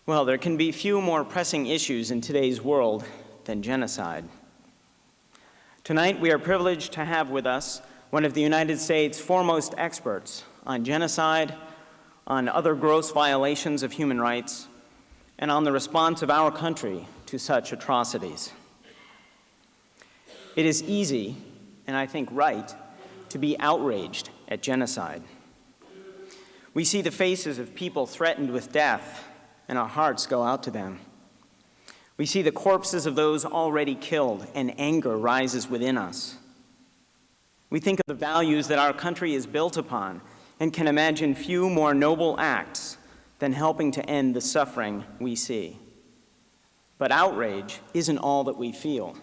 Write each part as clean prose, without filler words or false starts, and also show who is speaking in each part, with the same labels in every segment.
Speaker 1: Well, there can be few more pressing issues in today's world than genocide. Tonight, we are privileged to have with us one of the United States' foremost experts on genocide, on other gross violations of human rights, and on the response of our country to such atrocities. It is easy, and I think right, to be outraged at genocide. We see the faces of people threatened with death, and our hearts go out to them. We see the corpses of those already killed, and anger rises within us. We think of the values that our country is built upon and can imagine few more noble acts than helping to end the suffering we see. But outrage isn't all that we feel.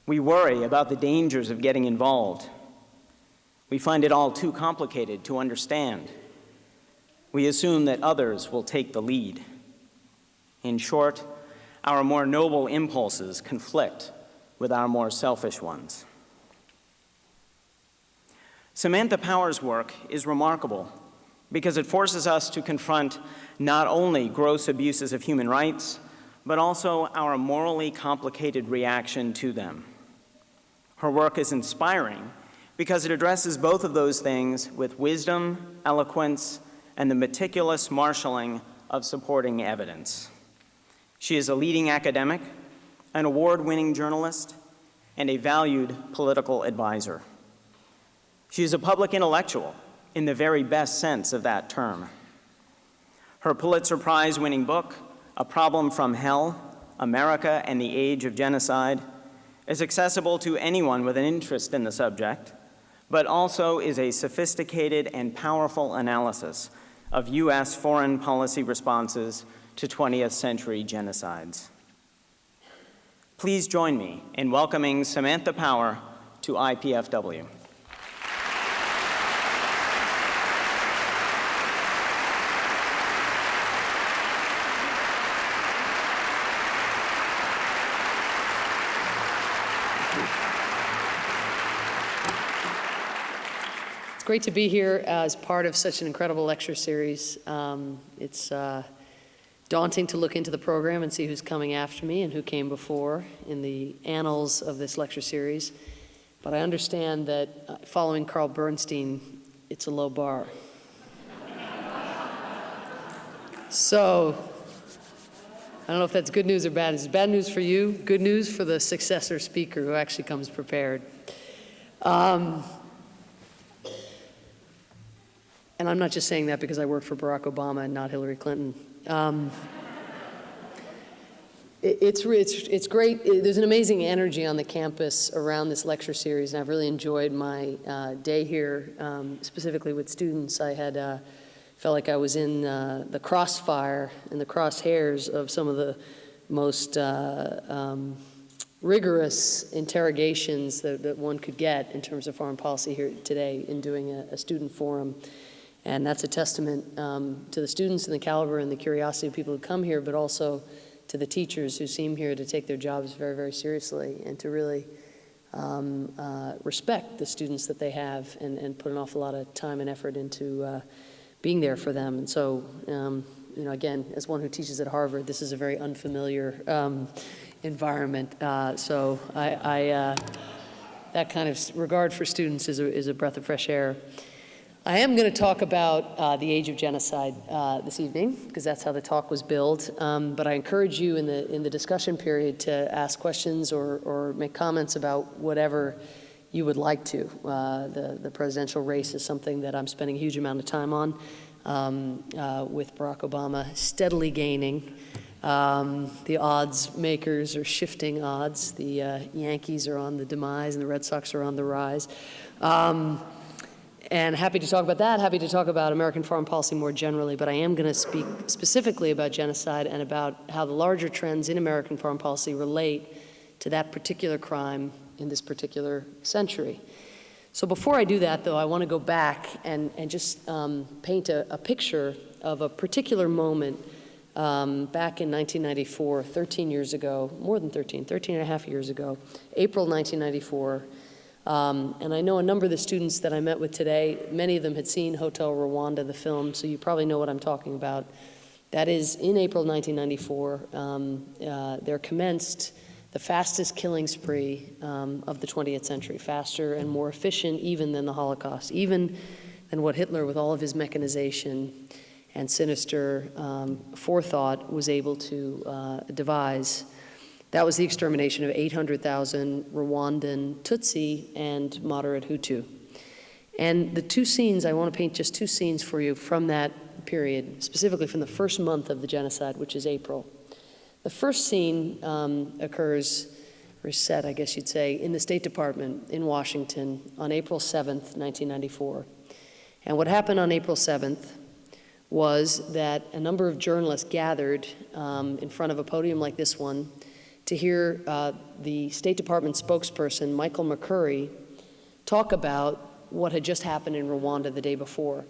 Speaker 1: We worry about the dangers of getting involved. We find it all too complicated to understand. We assume that others will take the lead. In short, our more noble impulses conflict with our more selfish ones. Samantha Power's work is remarkable because it forces us to confront not only gross abuses of human rights, but also our morally complicated reaction to them. Her work is inspiring because it addresses both of those things with wisdom, eloquence, and the meticulous marshaling of supporting evidence. She is a leading academic, an award-winning journalist, and a valued political advisor. She is a public intellectual in the very best sense of that term. Her Pulitzer Prize-winning book, A Problem from Hell, America and the Age of Genocide, is accessible to anyone with an interest in the subject, but also is a sophisticated and powerful analysis of U.S. foreign policy responses to 20th century genocides. Please join me in welcoming Samantha Power to IPFW.
Speaker 2: Great to be here as part of such an incredible lecture series. It's daunting to look into the program and see who's coming after me and who came before in the annals of this lecture series. But I understand that following Carl Bernstein, it's a low bar. So, I don't know if that's good news or bad news. Bad news for you, good news for the successor speaker who actually comes prepared. And I'm not just saying that because I work for Barack Obama and not Hillary Clinton. It's great. There's an amazing energy on the campus around this lecture series, and I've really enjoyed my day here, specifically with students. I had felt like I was in the crossfire and the crosshairs of some of the most rigorous interrogations that one could get in terms of foreign policy here today in doing a student forum. And that's a testament to the students and the caliber and the curiosity of people who come here, but also to the teachers who seem here to take their jobs very, very seriously and to really respect the students that they have and put an awful lot of time and effort into being there for them. And so, you know, again, as one who teaches at Harvard, this is a very unfamiliar environment. So that kind of regard for students is a breath of fresh air. I am going to talk about the Age of Genocide this evening, because that's how the talk was billed. But I encourage you in the discussion period to ask questions or make comments about whatever you would like to. The presidential race is something that I'm spending a huge amount of time on, with Barack Obama steadily gaining. The odds makers are shifting odds. The Yankees are on the demise and the Red Sox are on the rise. And happy to talk about that, happy to talk about American foreign policy more generally, but I am going to speak specifically about genocide and about how the larger trends in American foreign policy relate to that particular crime in this particular century. So before I do that, though, I want to go back and just paint a picture of a particular moment back in 1994, 13 years ago, more than 13 and a half years ago, April 1994. And I know a number of the students that I met with today, many of them had seen Hotel Rwanda, the film, so you probably know what I'm talking about. That is, in April 1994, there commenced the fastest killing spree of the 20th century, faster and more efficient even than the Holocaust, even than what Hitler, with all of his mechanization and sinister forethought, was able to devise. That was the extermination of 800,000 Rwandan Tutsi and moderate Hutu. And the two scenes, I want to paint just two scenes for you from that period, specifically from the first month of the genocide, which is April. The first scene occurs, or is set, I guess you'd say, in the State Department in Washington on April 7th, 1994. And what happened on April 7th was that a number of journalists gathered in front of a podium like this one to hear the State Department spokesperson, Michael McCurry, talk about what had just happened in Rwanda the day before.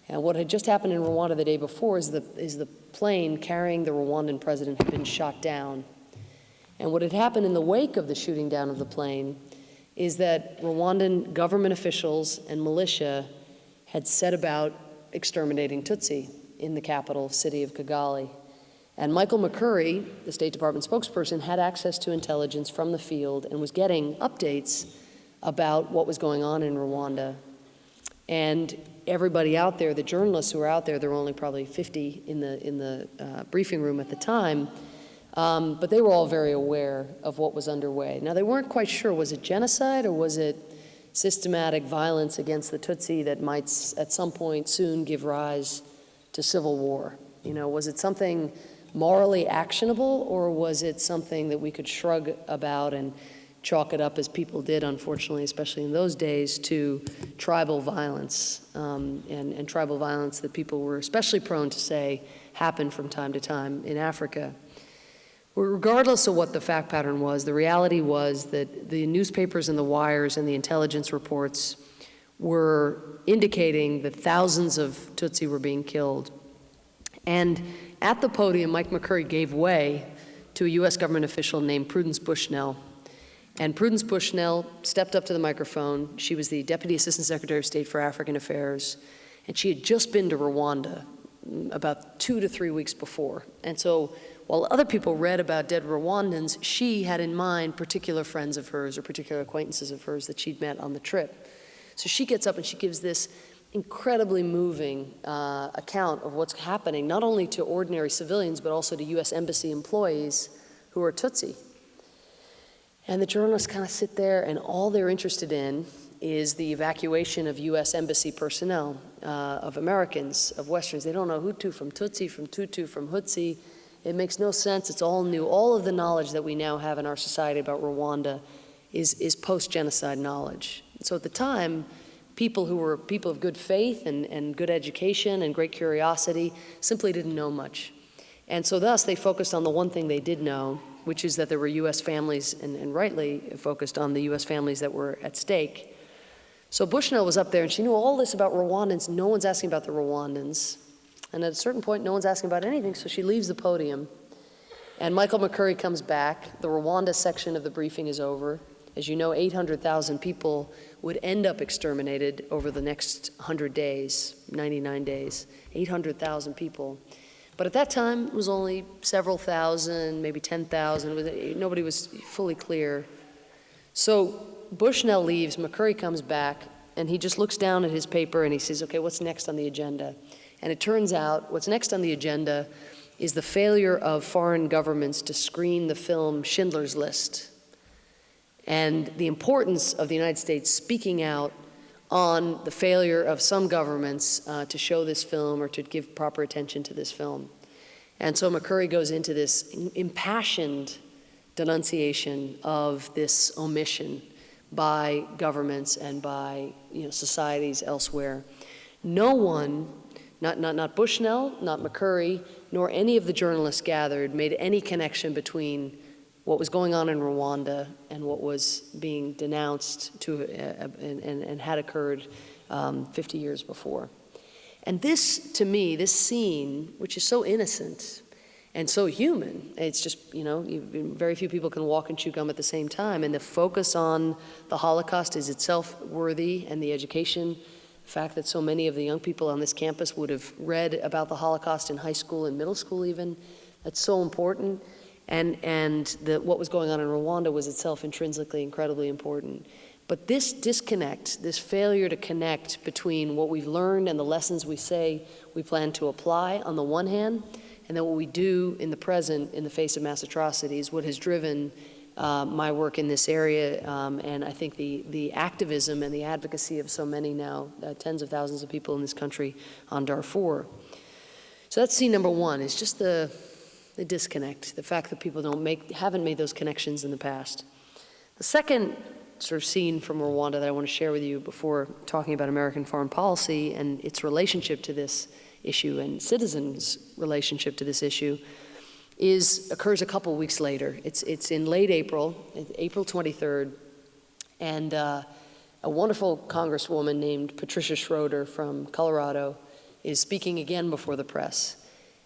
Speaker 2: And what had just happened in Rwanda the day before is the plane carrying the Rwandan president had been shot down. And what had happened in the wake of the shooting down of the plane is that Rwandan government officials and militia had set about exterminating Tutsi in the capital city of Kigali. And Michael McCurry, the State Department spokesperson, had access to intelligence from the field and was getting updates about what was going on in Rwanda. And everybody out there, the journalists who were out there, there were only probably 50 in the briefing room at the time, but they were all very aware of what was underway. Now, they weren't quite sure, was it genocide or was it systematic violence against the Tutsi that might at some point soon give rise to civil war? You know, was it something morally actionable, or was it something that we could shrug about and chalk it up, as people did, unfortunately, especially in those days, to tribal violence, and tribal violence that people were especially prone to say happened from time to time in Africa. Well, regardless of what the fact pattern was, the reality was that the newspapers and the wires and the intelligence reports were indicating that thousands of Tutsi were being killed. And at the podium, Mike McCurry gave way to a U.S. government official named Prudence Bushnell. And Prudence Bushnell stepped up to the microphone. She was the Deputy Assistant Secretary of State for African Affairs, and she had just been to Rwanda about 2 to 3 weeks before. And so while other people read about dead Rwandans, she had in mind particular friends of hers or particular acquaintances of hers that she'd met on the trip. So she gets up and she gives this incredibly moving account of what's happening, not only to ordinary civilians, but also to U.S. Embassy employees who are Tutsi. And the journalists kind of sit there, and all they're interested in is the evacuation of U.S. Embassy personnel, of Americans, of Westerns. They don't know Hutu from Tutsi, from Tutu from Hutsi. It makes no sense. It's all new. All of the knowledge that we now have in our society about Rwanda is post-genocide knowledge. So at the time, people who were people of good faith and good education and great curiosity simply didn't know much. And so thus, they focused on the one thing they did know, which is that there were U.S. families, and rightly focused on the U.S. families that were at stake. So Bushnell was up there, and she knew all this about Rwandans. No one's asking about the Rwandans. And at a certain point, no one's asking about anything, so she leaves the podium. And Michael McCurry comes back. The Rwanda section of the briefing is over. As you know, 800,000 people would end up exterminated over the next 100 days, 99 days, 800,000 people. But at that time, it was only several thousand, maybe 10,000. Nobody was fully clear. So Bushnell leaves, McCurry comes back, and he just looks down at his paper and he says, okay, what's next on the agenda? And it turns out what's next on the agenda is the failure of foreign governments to screen the film Schindler's List, and the importance of the United States speaking out on the failure of some governments to show this film or to give proper attention to this film. And so McCurry goes into this impassioned denunciation of this omission by governments and by societies elsewhere. No one, not Bushnell, not McCurry, nor any of the journalists gathered made any connection between what was going on in Rwanda and what was being denounced to and had occurred 50 years before. And this, to me, this scene, which is so innocent and so human, it's just, very few people can walk and chew gum at the same time, and the focus on the Holocaust is itself worthy, and the education the fact that so many of the young people on this campus would have read about the Holocaust in high school and middle school even. That's so important. And what was going on in Rwanda was itself intrinsically incredibly important. But this disconnect, this failure to connect between what we've learned and the lessons we say we plan to apply on the one hand, and then what we do in the present in the face of mass atrocities, what has driven my work in this area, and I think the activism and the advocacy of so many now, tens of thousands of people in this country on Darfur. So that's scene number one, is just the disconnect, the fact that people haven't made those connections in the past. The second sort of scene from Rwanda that I want to share with you before talking about American foreign policy and its relationship to this issue and citizens' relationship to this issue occurs a couple weeks later. It's in late April, April 23rd, and a wonderful congresswoman named Patricia Schroeder from Colorado is speaking again before the press.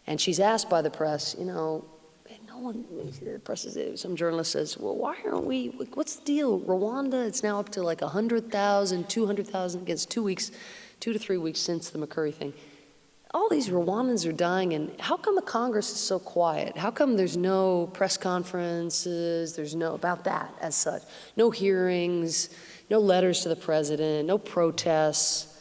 Speaker 2: And she's asked by the press, the press some journalist says, well, why aren't we, what's the deal? Rwanda, it's now up to like 100,000, 200,000, against 2 to 3 weeks since the McCurry thing. All these Rwandans are dying, and how come the Congress is so quiet? How come there's no press conferences, there's no, about that as such? No hearings, no letters to the president, no protests.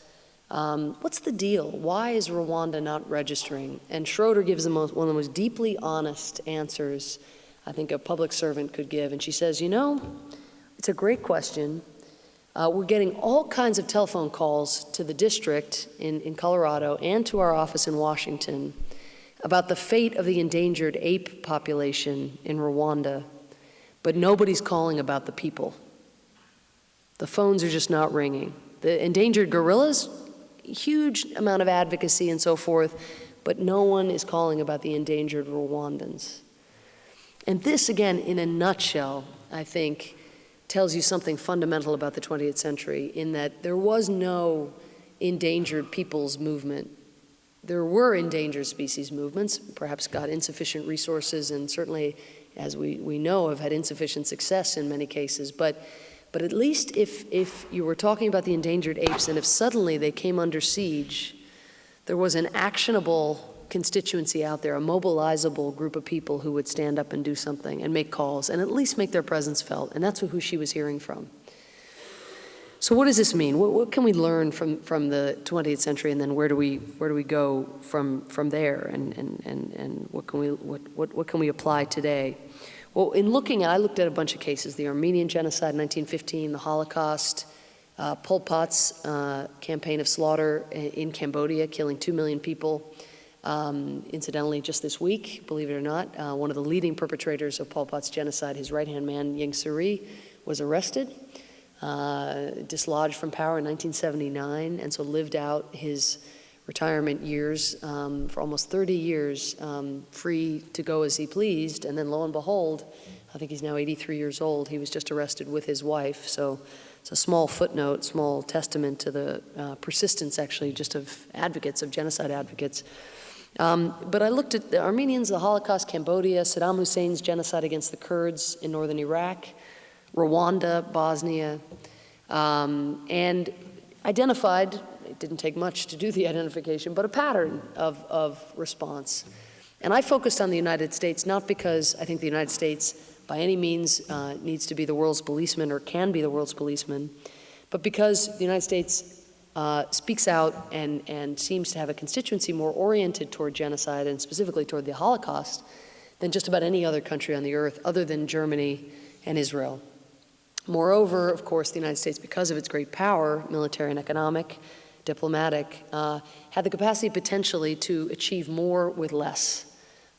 Speaker 2: What's the deal? Why is Rwanda not registering? And Schroeder gives one of the most deeply honest answers I think a public servant could give. And she says, it's a great question. We're getting all kinds of telephone calls to the district in Colorado and to our office in Washington about the fate of the endangered ape population in Rwanda, but nobody's calling about the people. The phones are just not ringing. The endangered gorillas, huge amount of advocacy and so forth, but no one is calling about the endangered Rwandans. And this, again, in a nutshell, I think, tells you something fundamental about the 20th century in that there was no endangered peoples movement. There were endangered species movements, perhaps got insufficient resources and certainly, as we know, have had insufficient success in many cases. But at least if you were talking about the endangered apes and if suddenly they came under siege, there was an actionable constituency out there, a mobilizable group of people who would stand up and do something and make calls and at least make their presence felt. And that's who she was hearing from. So what does this mean? What can we learn from the 20th century, and then where do we go from there, and what can we apply today? Well, I looked at a bunch of cases: the Armenian Genocide in 1915, the Holocaust, Pol Pot's campaign of slaughter in Cambodia, killing 2 million people. Incidentally, just this week, believe it or not, one of the leading perpetrators of Pol Pot's genocide, his right-hand man, Ieng Sary, was arrested, dislodged from power in 1979, and so lived out his retirement years for almost 30 years, free to go as he pleased. And then lo and behold, I think he's now 83 years old, he was just arrested with his wife. So it's a small footnote, small testament to the persistence, actually, just of advocates, of genocide advocates. But I looked at the Armenians, the Holocaust, Cambodia, Saddam Hussein's genocide against the Kurds in northern Iraq, Rwanda, Bosnia, and identified, it didn't take much to do the identification, but a pattern of response. And I focused on the United States, not because I think the United States by any means needs to be the world's policeman or can be the world's policeman, but because the United States speaks out and seems to have a constituency more oriented toward genocide and specifically toward the Holocaust than just about any other country on the earth other than Germany and Israel. Moreover, of course, the United States, because of its great power, military and economic, diplomatic, had the capacity potentially to achieve more with less.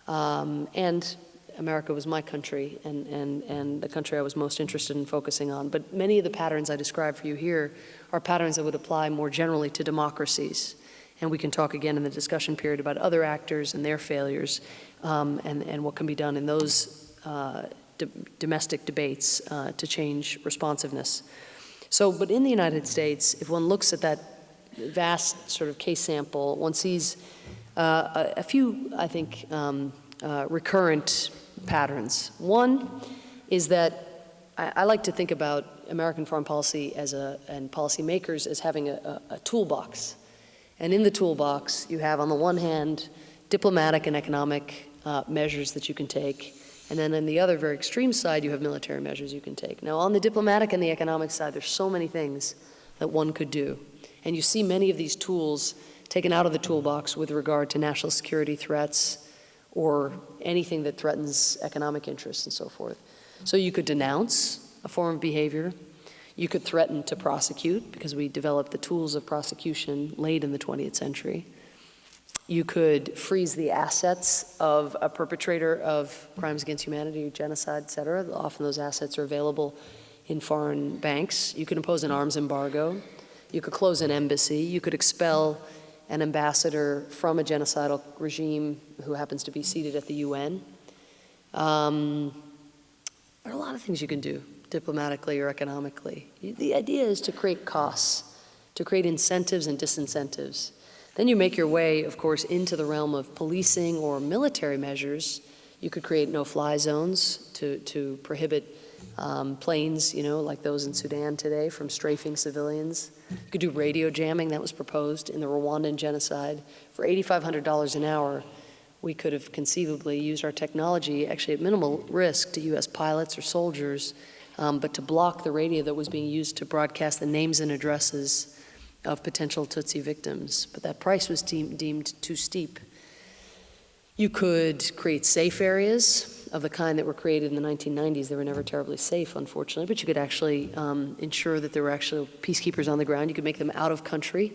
Speaker 2: And America was my country and the country I was most interested in focusing on. But many of the patterns I described for you here are patterns that would apply more generally to democracies. And we can talk again in the discussion period about other actors and their failures and what can be done in those domestic debates to change responsiveness. So, but in the United States, if one looks at that vast sort of case sample, one sees a few, I think, recurrent patterns. One is that I like to think about American foreign policy and policymakers as having a toolbox. And in the toolbox, you have on the one hand, diplomatic and economic measures that you can take. And then on the other very extreme side, you have military measures you can take. Now on the diplomatic and the economic side, there's so many things that one could do. And you see many of these tools taken out of the toolbox with regard to national security threats or anything that threatens economic interests and so forth. So you could denounce a form of behavior. You could threaten to prosecute, because we developed the tools of prosecution late in the 20th century. You could freeze the assets of a perpetrator of crimes against humanity, genocide, et cetera. Often those assets are available in foreign banks. You could impose an arms embargo. You could close an embassy. You could expel an ambassador from a genocidal regime who happens to be seated at the UN. There are a lot of things you can do, diplomatically or economically. The idea is to create costs, to create incentives and disincentives. Then you make your way, of course, into the realm of policing or military measures. You could create no-fly zones to prohibit planes, like those in Sudan today, from strafing civilians. You could do radio jamming. That was proposed in the Rwandan genocide. For $8,500 an hour, we could have conceivably used our technology, actually at minimal risk, to U.S. pilots or soldiers, but to block the radio that was being used to broadcast the names and addresses of potential Tutsi victims. But that price was deemed too steep. You could create safe areas of the kind that were created in the 1990s. They were never terribly safe, unfortunately, but you could actually ensure that there were actual peacekeepers on the ground. You could make them out of country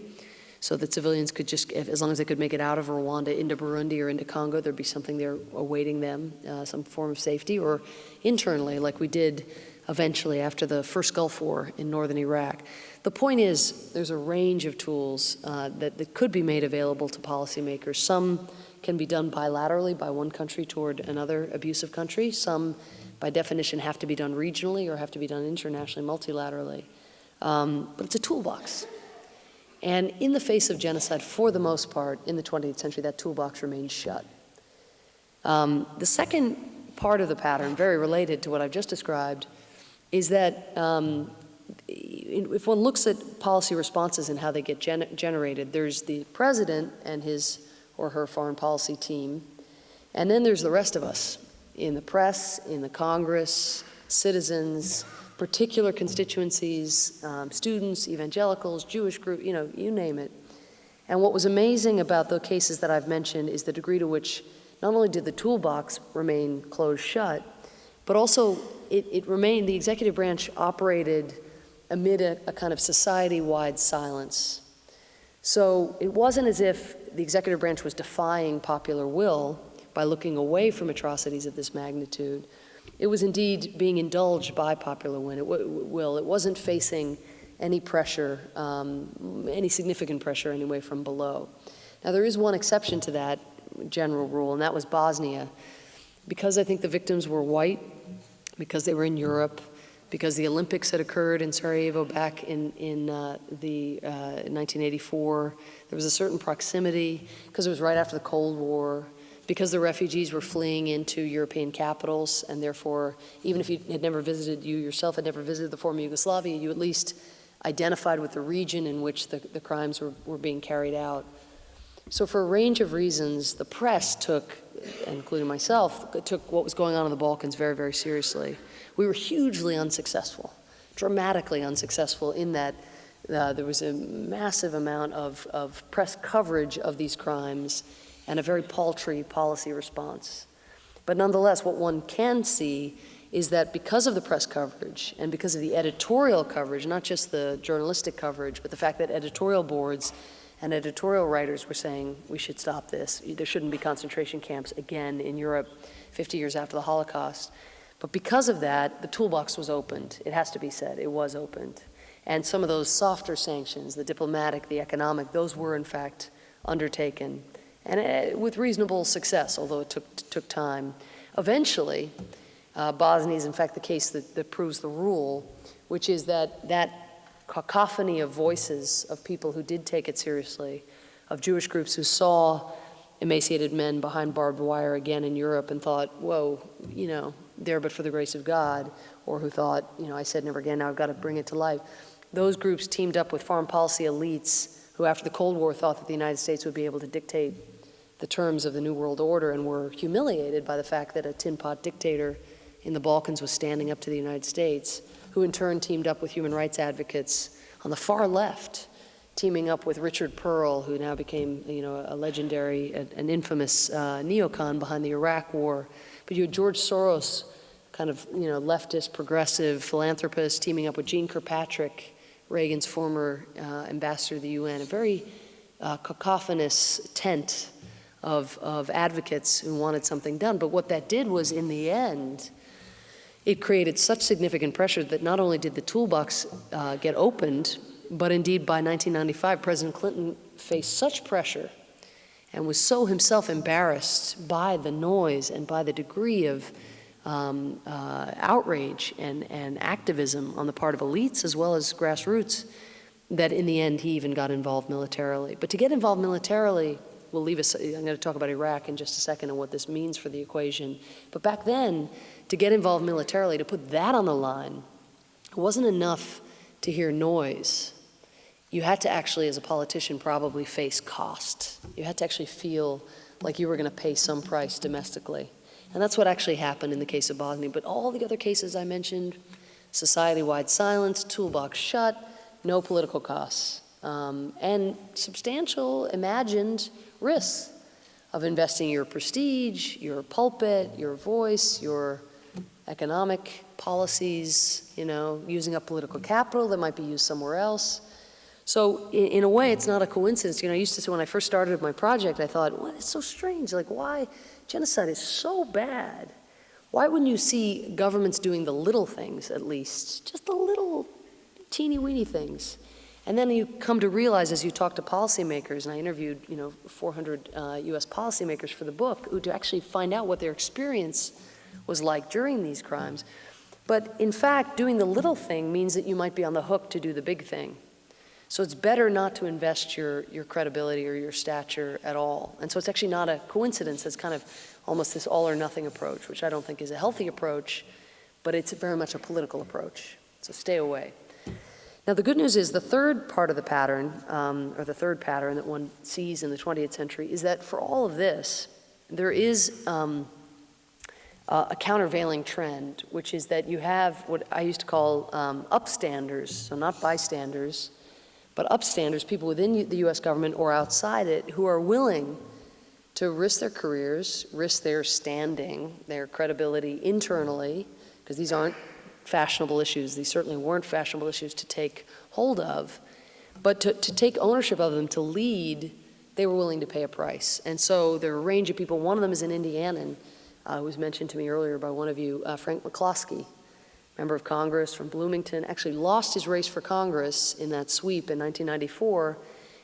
Speaker 2: so that civilians could just, as long as they could make it out of Rwanda into Burundi or into Congo, there'd be something there awaiting them, some form of safety, or internally, like we did eventually after the first Gulf War in northern Iraq. The point is, there's a range of tools that could be made available to policymakers. Some can be done bilaterally by one country toward another abusive country. Some, by definition, have to be done regionally or have to be done internationally, multilaterally. But it's a toolbox. And in the face of genocide, for the most part, in the 20th century, that toolbox remained shut. The second part of the pattern, very related to what I've just described, is that if one looks at policy responses and how they get generated, there's the president and his or her foreign policy team, and then there's the rest of us in the press, in the Congress, citizens, particular constituencies, students, evangelicals, Jewish group, you name it. And what was amazing about the cases that I've mentioned is the degree to which not only did the toolbox remain closed shut, but also it remained, the executive branch operated amid a kind of society-wide silence. So it wasn't as if the executive branch was defying popular will by looking away from atrocities of this magnitude. It was indeed being indulged by popular will. It wasn't facing any pressure, any significant pressure anyway from below. Now there is one exception to that general rule, and that was Bosnia. Because I think the victims were white, because they were in Europe, because the Olympics had occurred in Sarajevo back in 1984, there was a certain proximity, because it was right after the Cold War, because the refugees were fleeing into European capitals, and therefore, even if you yourself had never visited the former Yugoslavia, you at least identified with the region in which the crimes were being carried out. So for a range of reasons, the press took, including myself, took what was going on in the Balkans very, very seriously. We were hugely unsuccessful, dramatically unsuccessful in that there was a massive amount of press coverage of these crimes and a very paltry policy response. But nonetheless, what one can see is that because of the press coverage and because of the editorial coverage, not just the journalistic coverage, but the fact that editorial boards and editorial writers were saying, we should stop this. There shouldn't be concentration camps again in Europe 50 years after the Holocaust. But because of that, the toolbox was opened. It has to be said, it was opened. And some of those softer sanctions, the diplomatic, the economic, those were in fact undertaken. And with reasonable success, although it took time. Eventually, Bosnia is in fact the case that proves the rule, which is that cacophony of voices of people who did take it seriously, of Jewish groups who saw emaciated men behind barbed wire again in Europe and thought, whoa, there but for the grace of God, or who thought, I said never again, now I've got to bring it to life. Those groups teamed up with foreign policy elites who, after the Cold War, thought that the United States would be able to dictate the terms of the New World Order, and were humiliated by the fact that a tin pot dictator in the Balkans was standing up to the United States, who in turn teamed up with human rights advocates on the far left, teaming up with Richard Pearl, who now became a legendary, an infamous neocon behind the Iraq War. But you had George Soros, kind of leftist, progressive philanthropist, teaming up with Jeane Kirkpatrick, Reagan's former ambassador to the UN, a very cacophonous tent of advocates who wanted something done. But what that did was, in the end, it created such significant pressure that not only did the toolbox get opened, but indeed by 1995, President Clinton faced such pressure and was so himself embarrassed by the noise and by the degree of outrage and activism on the part of elites as well as grassroots, that in the end he even got involved militarily. But to get involved militarily, we'll leave us, I'm going to talk about Iraq in just a second and what this means for the equation. But back then, to get involved militarily, to put that on the line, it wasn't enough to hear noise. You had to actually, as a politician, probably face cost. You had to actually feel like you were going to pay some price domestically. And that's what actually happened in the case of Bosnia. But all the other cases I mentioned, society-wide silence, toolbox shut, no political costs, and substantial imagined risks of investing your prestige, your pulpit, your voice, your economic policies, using up political capital that might be used somewhere else. So in a way, it's not a coincidence. I used to say when I first started my project, I thought, well, it's so strange. Like, why genocide is so bad? Why wouldn't you see governments doing the little things, at least? Just the little teeny-weeny things. And then you come to realize as you talk to policymakers, and I interviewed 400 US policymakers for the book, to actually find out what their experience was like during these crimes. But in fact, doing the little thing means that you might be on the hook to do the big thing. So it's better not to invest your credibility or your stature at all. And so it's actually not a coincidence. It's kind of almost this all or nothing approach, which I don't think is a healthy approach, but it's very much a political approach. So stay away. Now the good news is the third part of the pattern, or the third pattern that one sees in the 20th century, is that for all of this, there is a countervailing trend, which is that you have what I used to call upstanders, so not bystanders, but upstanders, people within the US government or outside it, who are willing to risk their careers, risk their standing, their credibility internally, because these aren't fashionable issues. These certainly weren't fashionable issues to take hold of, but to take ownership of them, to lead, they were willing to pay a price. And so there are a range of people. One of them is an Indianan, who was mentioned to me earlier by one of you, Frank McCloskey, member of Congress from Bloomington, actually lost his race for Congress in that sweep in 1994.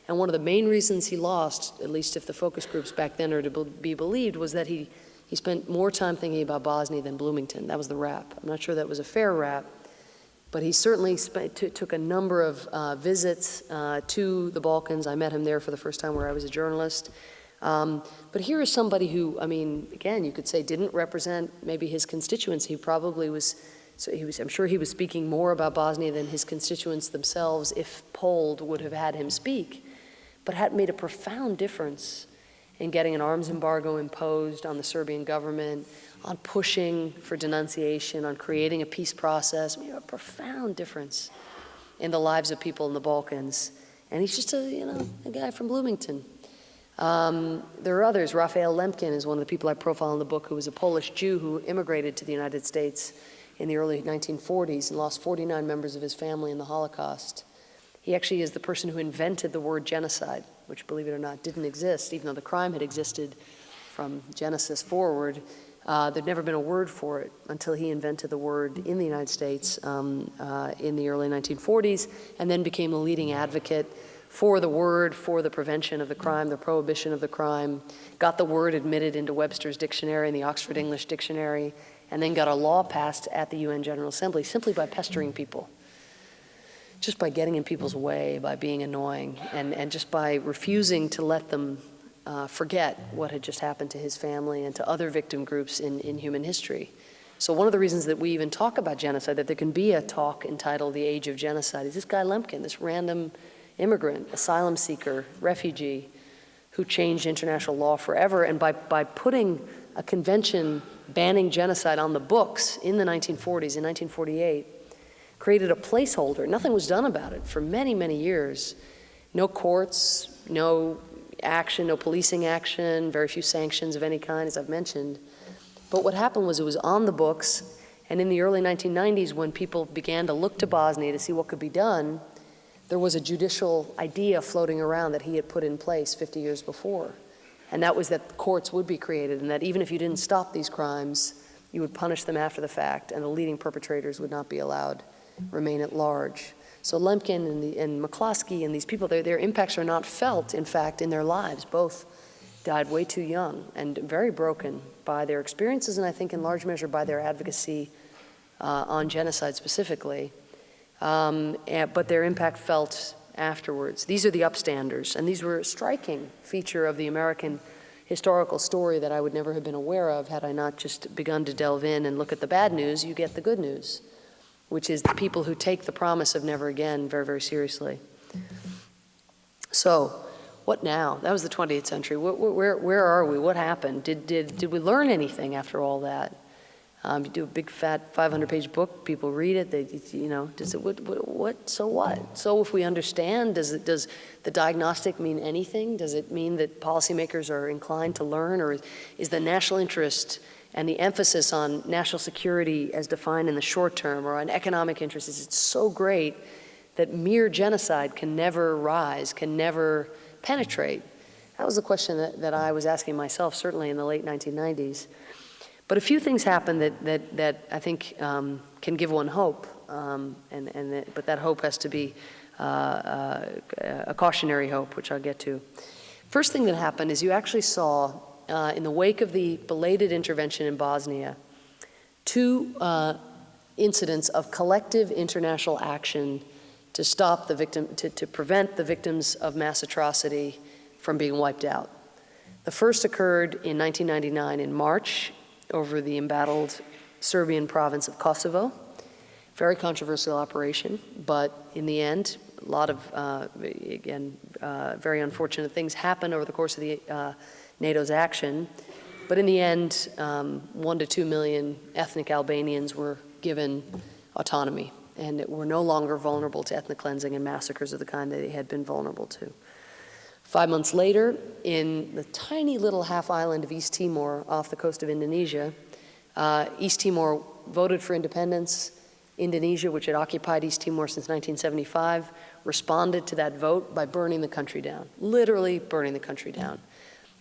Speaker 2: And one of the main reasons he lost, at least if the focus groups back then are to be believed, was that he spent more time thinking about Bosnia than Bloomington. That was the rap. I'm not sure that was a fair rap, but he certainly took a number of visits to the Balkans. I met him there for the first time where I was a journalist. But here is somebody who, again, you could say didn't represent maybe his constituents. He probably was, I'm sure he was speaking more about Bosnia than his constituents themselves, if polled, would have had him speak, but had made a profound difference in getting an arms embargo imposed on the Serbian government, on pushing for denunciation, on creating a peace process. A profound difference in the lives of people in the Balkans. And he's just a guy from Bloomington. There are others. Raphael Lemkin is one of the people I profile in the book, who was a Polish Jew who immigrated to the United States in the early 1940s and lost 49 members of his family in the Holocaust. He actually is the person who invented the word genocide, which, believe it or not, didn't exist, even though the crime had existed from Genesis forward. There'd never been a word for it until he invented the word in the United States in the early 1940s, and then became the leading advocate for the word, for the prevention of the crime, the prohibition of the crime, got the word admitted into Webster's dictionary and the Oxford English Dictionary, and then got a law passed at the UN General Assembly simply by pestering people. Just by getting in people's way, by being annoying, and just by refusing to let them forget what had just happened to his family and to other victim groups in human history. So one of the reasons that we even talk about genocide, that there can be a talk entitled The Age of Genocide, is this guy Lemkin, this random immigrant, asylum seeker, refugee, who changed international law forever. And by putting a convention banning genocide on the books in the 1940s, in 1948, created a placeholder. Nothing was done about it for many, many years. No courts, no action, no policing action, very few sanctions of any kind, as I've mentioned. But what happened was it was on the books, and in the early 1990s, when people began to look to Bosnia to see what could be done, there was a judicial idea floating around that he had put in place 50 years before. And that was that courts would be created, and that even if you didn't stop these crimes, you would punish them after the fact, and the leading perpetrators would not be allowed remain at large. So Lemkin and McCloskey and these people, their impacts are not felt, in fact, in their lives. Both died way too young and very broken by their experiences, and I think in large measure by their advocacy on genocide specifically. But their impact felt afterwards. These are the upstanders, and these were a striking feature of the American historical story that I would never have been aware of had I not just begun to delve in and look at the bad news. You get the good news, which is the people who take the promise of never again very, very seriously. So, what now? That was the 20th century. Where are we? What happened? Did we learn anything after all that? You do a big fat 500-page book, people read it, does it, what, so what? So if we understand, does the diagnostic mean anything? Does it mean that policymakers are inclined to learn, or is the national interest and the emphasis on national security as defined in the short term, or on economic interests, is it so great that mere genocide can never rise, can never penetrate? That was the question that I was asking myself, certainly in the late 1990s. But a few things happened that I think can give one hope, but that hope has to be a cautionary hope, which I'll get to. First thing that happened is you actually saw, in the wake of the belated intervention in Bosnia, two incidents of collective international action to stop the victim, to prevent the victims of mass atrocity from being wiped out. The first occurred in 1999 in March, over the embattled Serbian province of Kosovo. Very controversial operation, but in the end, a lot of, very unfortunate things happened over the course of the NATO's action. But in the end, 1 to 2 million ethnic Albanians were given autonomy and were no longer vulnerable to ethnic cleansing and massacres of the kind that they had been vulnerable to. 5 months later, in the tiny little half island of East Timor off the coast of Indonesia, East Timor voted for independence. Indonesia, which had occupied East Timor since 1975, responded to that vote by burning the country down, literally burning the country down,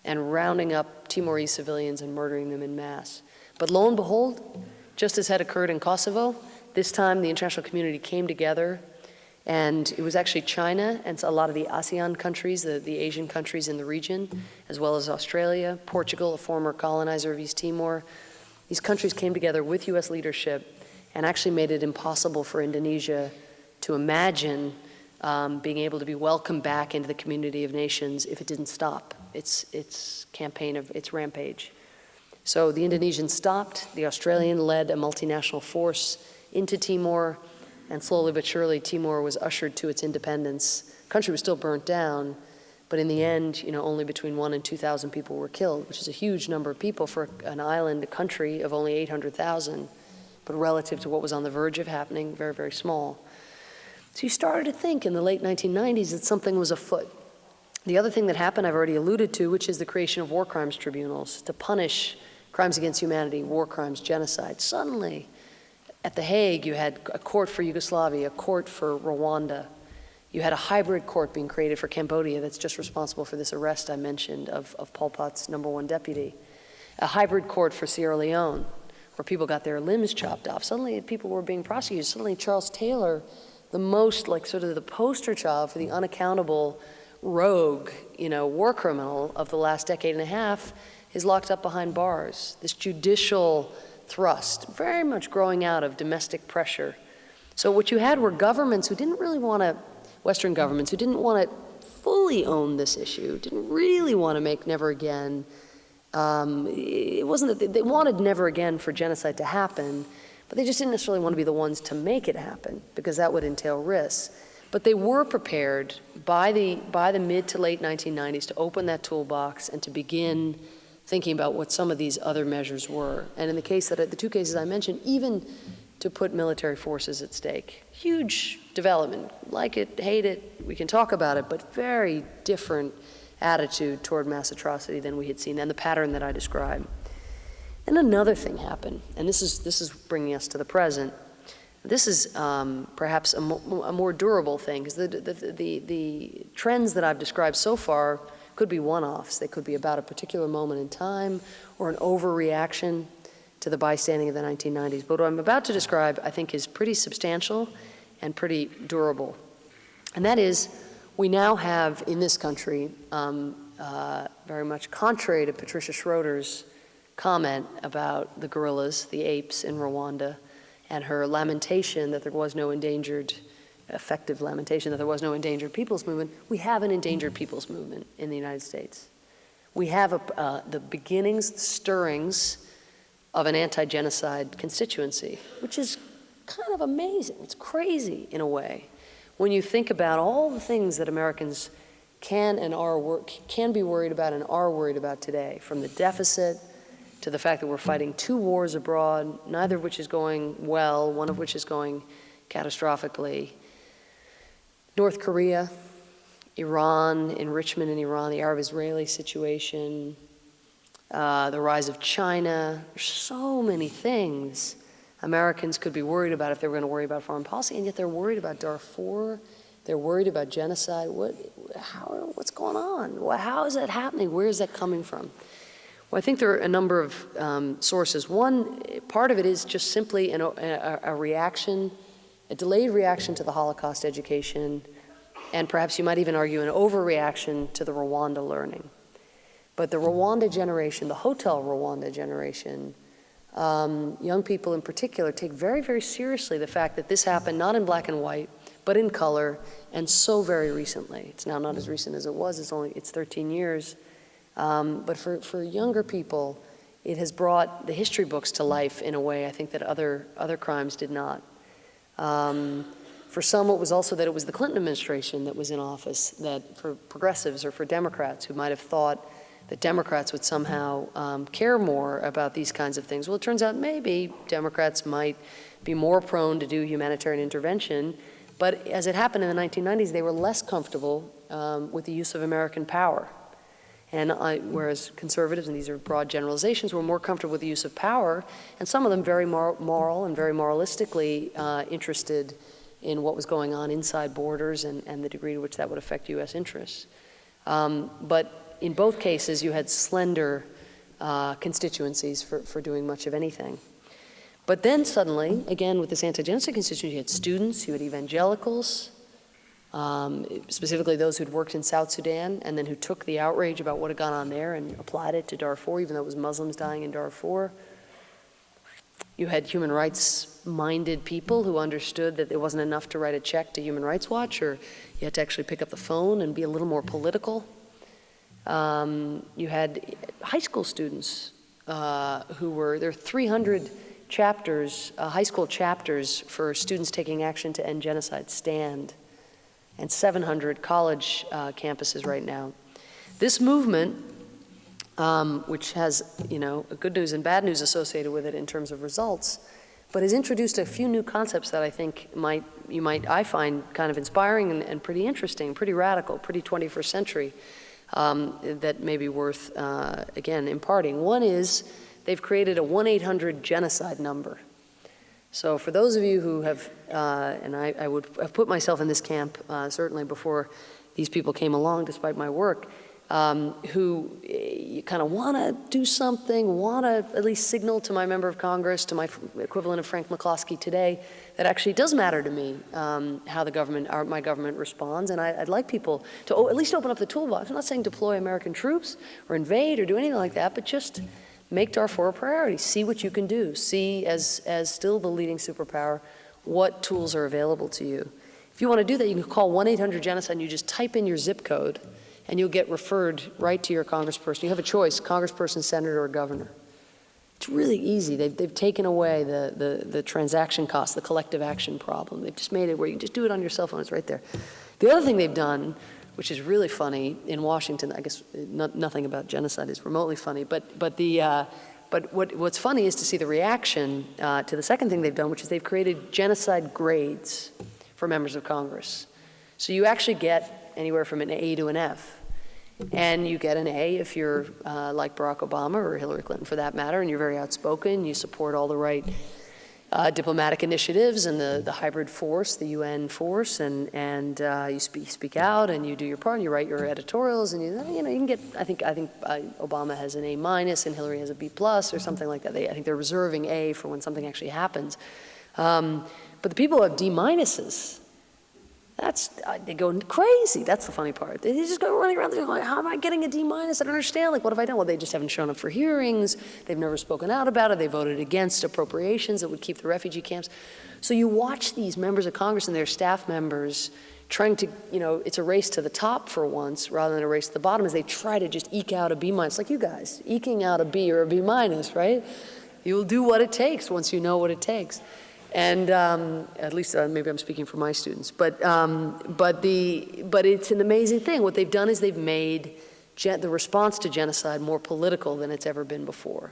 Speaker 2: and rounding up Timorese civilians and murdering them en masse. But lo and behold, just as had occurred in Kosovo, this time the international community came together. And it was actually China and a lot of the ASEAN countries, the Asian countries in the region, as well as Australia, Portugal, a former colonizer of East Timor. These countries came together with US leadership and actually made it impossible for Indonesia to imagine being able to be welcomed back into the community of nations if it didn't stop its campaign of its rampage. So the Indonesians stopped, the Australian led a multinational force into Timor, and slowly but surely, Timor was ushered to its independence. The country was still burnt down, but in the end, only between 1,000 and 2,000 people were killed, which is a huge number of people for an island, a country of only 800,000, but relative to what was on the verge of happening, very, very small. So you started to think in the late 1990s that something was afoot. The other thing that happened, I've already alluded to, which is the creation of war crimes tribunals to punish crimes against humanity, war crimes, genocide. Suddenly, at The Hague, you had a court for Yugoslavia, a court for Rwanda. You had a hybrid court being created for Cambodia that's just responsible for this arrest I mentioned of Pol Pot's #1 deputy. A hybrid court for Sierra Leone, where people got their limbs chopped off. Suddenly, people were being prosecuted. Suddenly, Charles Taylor, the most, sort of the poster child for the unaccountable rogue, war criminal of the last decade and a half, is locked up behind bars. This judicial thrust, very much growing out of domestic pressure. So what you had were governments who didn't really want to, Western governments who didn't want to fully own this issue, didn't really want to make never again It wasn't that they wanted never again for genocide to happen, but they just didn't necessarily want to be the ones to make it happen, because that would entail risks. But they were prepared by the mid to late 1990s to open that toolbox and to begin thinking about what some of these other measures were. And in the case that the two cases I mentioned, even to put military forces at stake. Huge development, like it, hate it, we can talk about it, but very different attitude toward mass atrocity than we had seen, and the pattern that I described. And another thing happened, and this is bringing us to the present. This is perhaps a more durable thing, because the trends that I've described so far could be one-offs. They could be about a particular moment in time or an overreaction to the bystanding of the 1990s. But what I'm about to describe, I think, is pretty substantial and pretty durable. And that is, we now have in this country, very much contrary to Patricia Schroeder's comment about the guerrillas, the apes in Rwanda, and her lamentation that there was no effective lamentation that there was no endangered peoples movement, we have an endangered peoples movement in the United States. We have the beginnings, the stirrings of an anti-genocide constituency, which is kind of amazing. It's crazy in a way. When you think about all the things that Americans can be worried about and are worried about today, from the deficit to the fact that we're fighting 2 wars abroad, neither of which is going well, one of which is going catastrophically. North Korea, Iran, enrichment in Iran, the Arab-Israeli situation, the rise of China. There's so many things Americans could be worried about if they were going to worry about foreign policy, and yet they're worried about Darfur, they're worried about genocide. What's going on? How is that happening? Where is that coming from? Well, I think there are a number of sources. One, part of it is just simply a reaction, a delayed reaction to the Holocaust education, and perhaps you might even argue an overreaction to the Rwanda learning. But the Rwanda generation, the Hotel Rwanda generation, young people in particular take very, very seriously the fact that this happened not in black and white, but in color, and so very recently. It's now not as recent as it was, it's 13 years. But for younger people, it has brought the history books to life in a way I think that other crimes did not. For some, it was also that it was the Clinton administration that was in office, that for progressives or for Democrats who might have thought that Democrats would somehow care more about these kinds of things. Well, it turns out maybe Democrats might be more prone to do humanitarian intervention, but as it happened in the 1990s, they were less comfortable with the use of American power. And whereas conservatives, and these are broad generalizations, were more comfortable with the use of power, and some of them very moral and very moralistically interested in what was going on inside borders and the degree to which that would affect U.S. interests. But in both cases, you had slender constituencies for doing much of anything. But then suddenly, again, with this anti-genocide constituency, you had students, you had evangelicals, specifically those who'd worked in South Sudan and then who took the outrage about what had gone on there and applied it to Darfur, even though it was Muslims dying in Darfur. You had human rights-minded people who understood that it wasn't enough to write a check to Human Rights Watch, or you had to actually pick up the phone and be a little more political. You had high school students there are 300 chapters, high school chapters for students taking action to end genocide stand, and 700 college campuses right now. This movement, which has good news and bad news associated with it in terms of results, but has introduced a few new concepts that I think I find kind of inspiring and pretty interesting, pretty radical, pretty 21st century, that may be worth, again, imparting. One is they've created a 1-800-genocide number. So for those of you who have, and I would have put myself in this camp certainly before these people came along, despite my work, who kind of want to do something, want to at least signal to my member of Congress, to my equivalent of Frank McCloskey today, that actually does matter to me how the government, my government responds, and I'd like people to at least open up the toolbox. I'm not saying deploy American troops or invade or do anything like that, but just make Darfur a priority. See what you can do. See, as still the leading superpower, what tools are available to you. If you want to do that, you can call 1-800-GENOCIDE and you just type in your zip code, and you'll get referred right to your congressperson. You have a choice, congressperson, senator, or governor. It's really easy. They've taken away the transaction cost, the collective action problem. They've just made it where you can just do it on your cell phone. It's right there. The other thing they've done, which is really funny in Washington, I guess nothing about genocide is remotely funny, but what's funny is to see the reaction to the second thing they've done, which is they've created genocide grades for members of Congress. So you actually get anywhere from an A to an F. And you get an A if you're like Barack Obama or Hillary Clinton for that matter, and you're very outspoken, you support all the right diplomatic initiatives and the hybrid force, the UN force, and you speak out and you do your part and you write your editorials and you can get, I think Obama has an A- and Hillary has a B+ or something like that. I think they're reserving A for when something actually happens. But the people who have D-, they go crazy. That's the funny part. They just go running around there like, how am I getting a D-? I don't understand. Like, what have I done? Well, they just haven't shown up for hearings. They've never spoken out about it. They voted against appropriations that would keep the refugee camps. So you watch these members of Congress and their staff members trying to, it's a race to the top for once rather than a race to the bottom as they try to just eke out a B-, like you guys, eking out a B or a B-, right? You'll do what it takes once you know what it takes. And at least maybe I'm speaking for my students, but it's an amazing thing. What they've done is they've made the response to genocide more political than it's ever been before.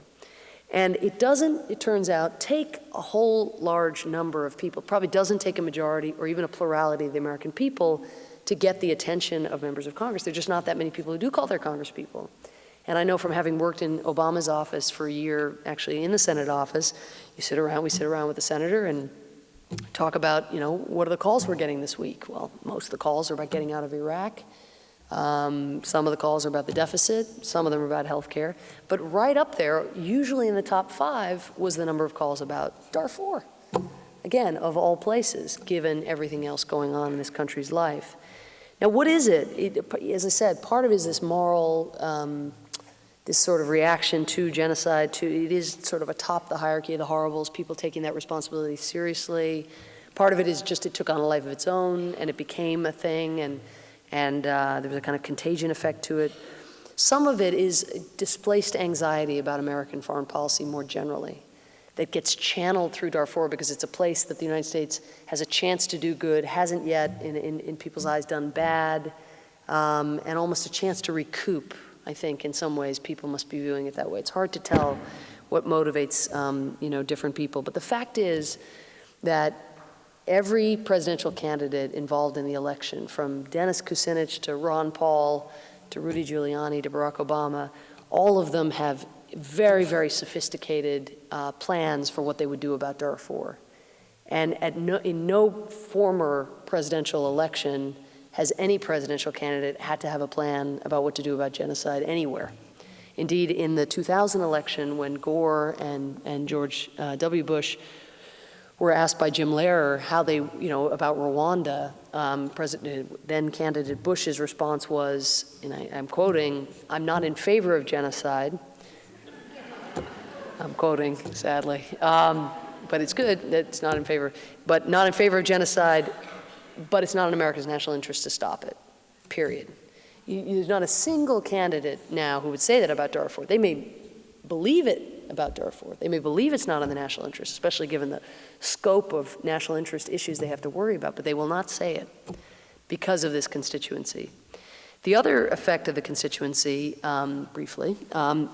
Speaker 2: And it doesn't, it turns out, take a whole large number of people, probably doesn't take a majority or even a plurality of the American people to get the attention of members of Congress. There are just not that many people who do call their congresspeople. And I know from having worked in Obama's office for a year, actually in the Senate office, we sit around with the senator and talk about, what are the calls we're getting this week? Well, most of the calls are about getting out of Iraq. Some of the calls are about the deficit. Some of them are about health care. But right up there, usually in the top 5, was the number of calls about Darfur. Again, of all places, given everything else going on in this country's life. Now, what is it? As I said, part of it is this moral, this sort of reaction to genocide, it is sort of atop the hierarchy of the horribles, people taking that responsibility seriously. Part of it is just it took on a life of its own and it became a thing and there was a kind of contagion effect to it. Some of it is displaced anxiety about American foreign policy more generally that gets channeled through Darfur because it's a place that the United States has a chance to do good, hasn't yet in people's eyes done bad, and almost a chance to recoup. I think in some ways people must be viewing it that way. It's hard to tell what motivates different people. But the fact is that every presidential candidate involved in the election, from Dennis Kucinich to Ron Paul to Rudy Giuliani to Barack Obama, all of them have very, very sophisticated plans for what they would do about Darfur. And in no former presidential election has any presidential candidate had to have a plan about what to do about genocide anywhere. Indeed, in the 2000 election, when Gore and George W. Bush were asked by Jim Lehrer how they, about Rwanda, then candidate Bush's response was, and I'm quoting, "I'm not in favor of genocide." I'm quoting, sadly, but it's good that it's not in favor, but not in favor of genocide, but it's not in America's national interest to stop it, period. There's not a single candidate now who would say that about Darfur. They may believe it about Darfur. They may believe it's not in the national interest, especially given the scope of national interest issues they have to worry about, but they will not say it because of this constituency. The other effect of the constituency, briefly,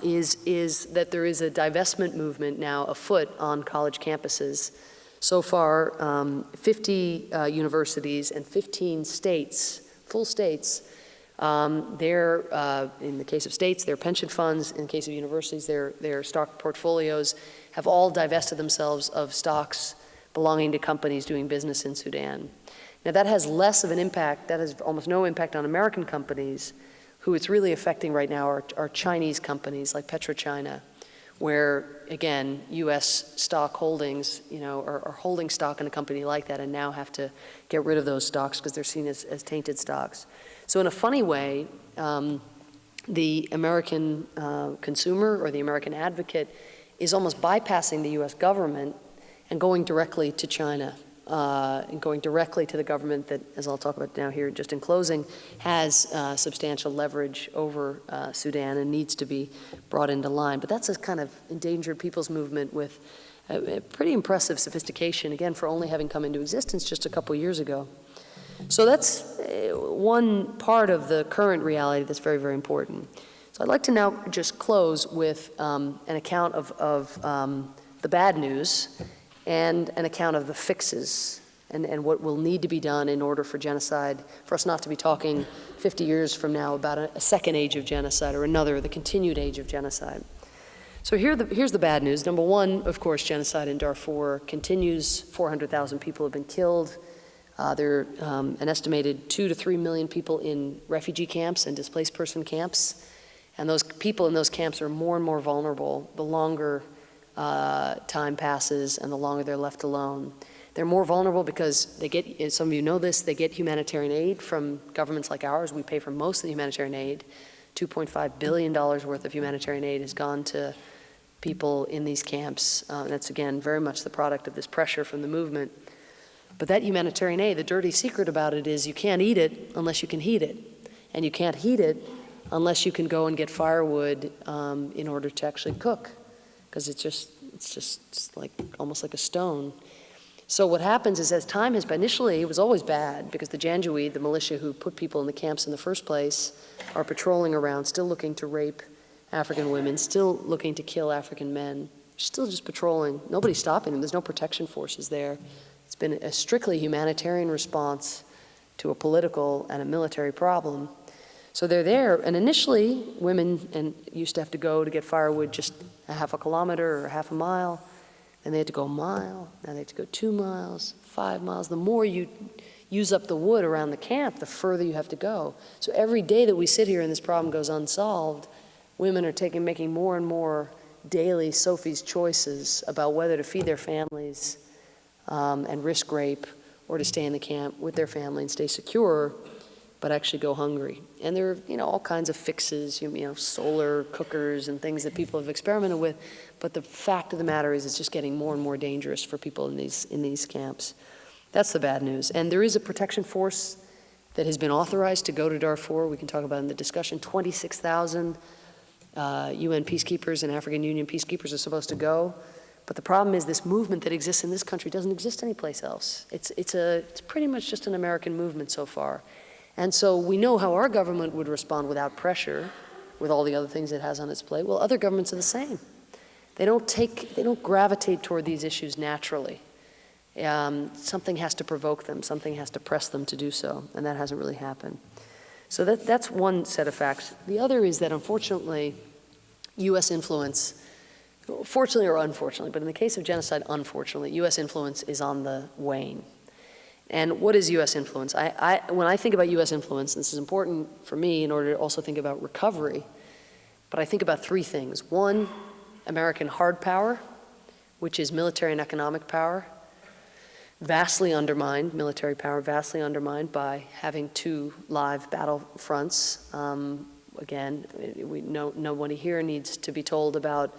Speaker 2: is that there is a divestment movement now afoot on college campuses. So far, 50 universities and 15 states, full states, in the case of states, their pension funds, in the case of universities, their stock portfolios have all divested themselves of stocks belonging to companies doing business in Sudan. Now that has less of an impact, that has almost no impact on American companies. Who it's really affecting right now are Chinese companies like PetroChina, where, again, US stock holdings, are holding stock in a company like that and now have to get rid of those stocks because they're seen as tainted stocks. So in a funny way, the American consumer or the American advocate is almost bypassing the US government and going directly to China and going directly to the government that, as I'll talk about now here just in closing, has substantial leverage over Sudan and needs to be brought into line. But that's a kind of endangered peoples movement with a pretty impressive sophistication, again, for only having come into existence just a couple years ago. So that's one part of the current reality that's very, very important. So I'd like to now just close with an account of the bad news and an account of the fixes and what will need to be done in order for genocide, for us not to be talking 50 years from now about a second age of genocide or another, the continued age of genocide. So here's the bad news. Number one, of course, genocide in Darfur continues. 400,000 people have been killed. There are an estimated 2 to 3 million people in refugee camps and displaced person camps. And those people in those camps are more and more vulnerable the longer time passes and the longer they're left alone. They're more vulnerable because they get, some of you know this, they get humanitarian aid from governments like ours. We pay for most of the humanitarian aid. $2.5 billion worth of humanitarian aid has gone to people in these camps. That's, again, very much the product of this pressure from the movement. But that humanitarian aid, the dirty secret about it is you can't eat it unless you can heat it. And you can't heat it unless you can go and get firewood in order to actually cook, because it's just like almost like a stone. So what happens is, as time has been, initially it was always bad because the Janjaweed, the militia who put people in the camps in the first place, are patrolling around, still looking to rape African women, still looking to kill African men, still just patrolling. Nobody's stopping them. There's no protection forces there. It's been a strictly humanitarian response to a political and a military problem. So they're there, and initially women used to have to go to get firewood just a half a kilometer or half a mile, and they had to go a mile, now they have to go 2 miles, 5 miles. The more you use up the wood around the camp, the further you have to go. So every day that we sit here and this problem goes unsolved, women are making more and more daily Sophie's choices about whether to feed their families and risk rape, or to stay in the camp with their family and stay secure, but actually go hungry. And there are, all kinds of fixes, solar cookers and things that people have experimented with. But the fact of the matter is, it's just getting more and more dangerous for people in these camps. That's the bad news. And there is a protection force that has been authorized to go to Darfur. We can talk about it in the discussion. 26,000 UN peacekeepers and African Union peacekeepers are supposed to go. But the problem is, this movement that exists in this country doesn't exist anyplace else. It's pretty much just an American movement so far. And so we know how our government would respond without pressure, with all the other things it has on its plate. Well, other governments are the same. They don't gravitate toward these issues naturally. Something has to provoke them, something has to press them to do so, and that hasn't really happened. So that's one set of facts. The other is that, unfortunately, U.S. influence, fortunately or unfortunately, but in the case of genocide, unfortunately, U.S. influence is on the wane. And what is U.S. influence? When I think about U.S. influence, and this is important for me in order to also think about recovery, but I think about three things. One, American hard power, which is military and economic power, vastly undermined, military power vastly undermined by having 2 live battle fronts. Again, nobody here needs to be told about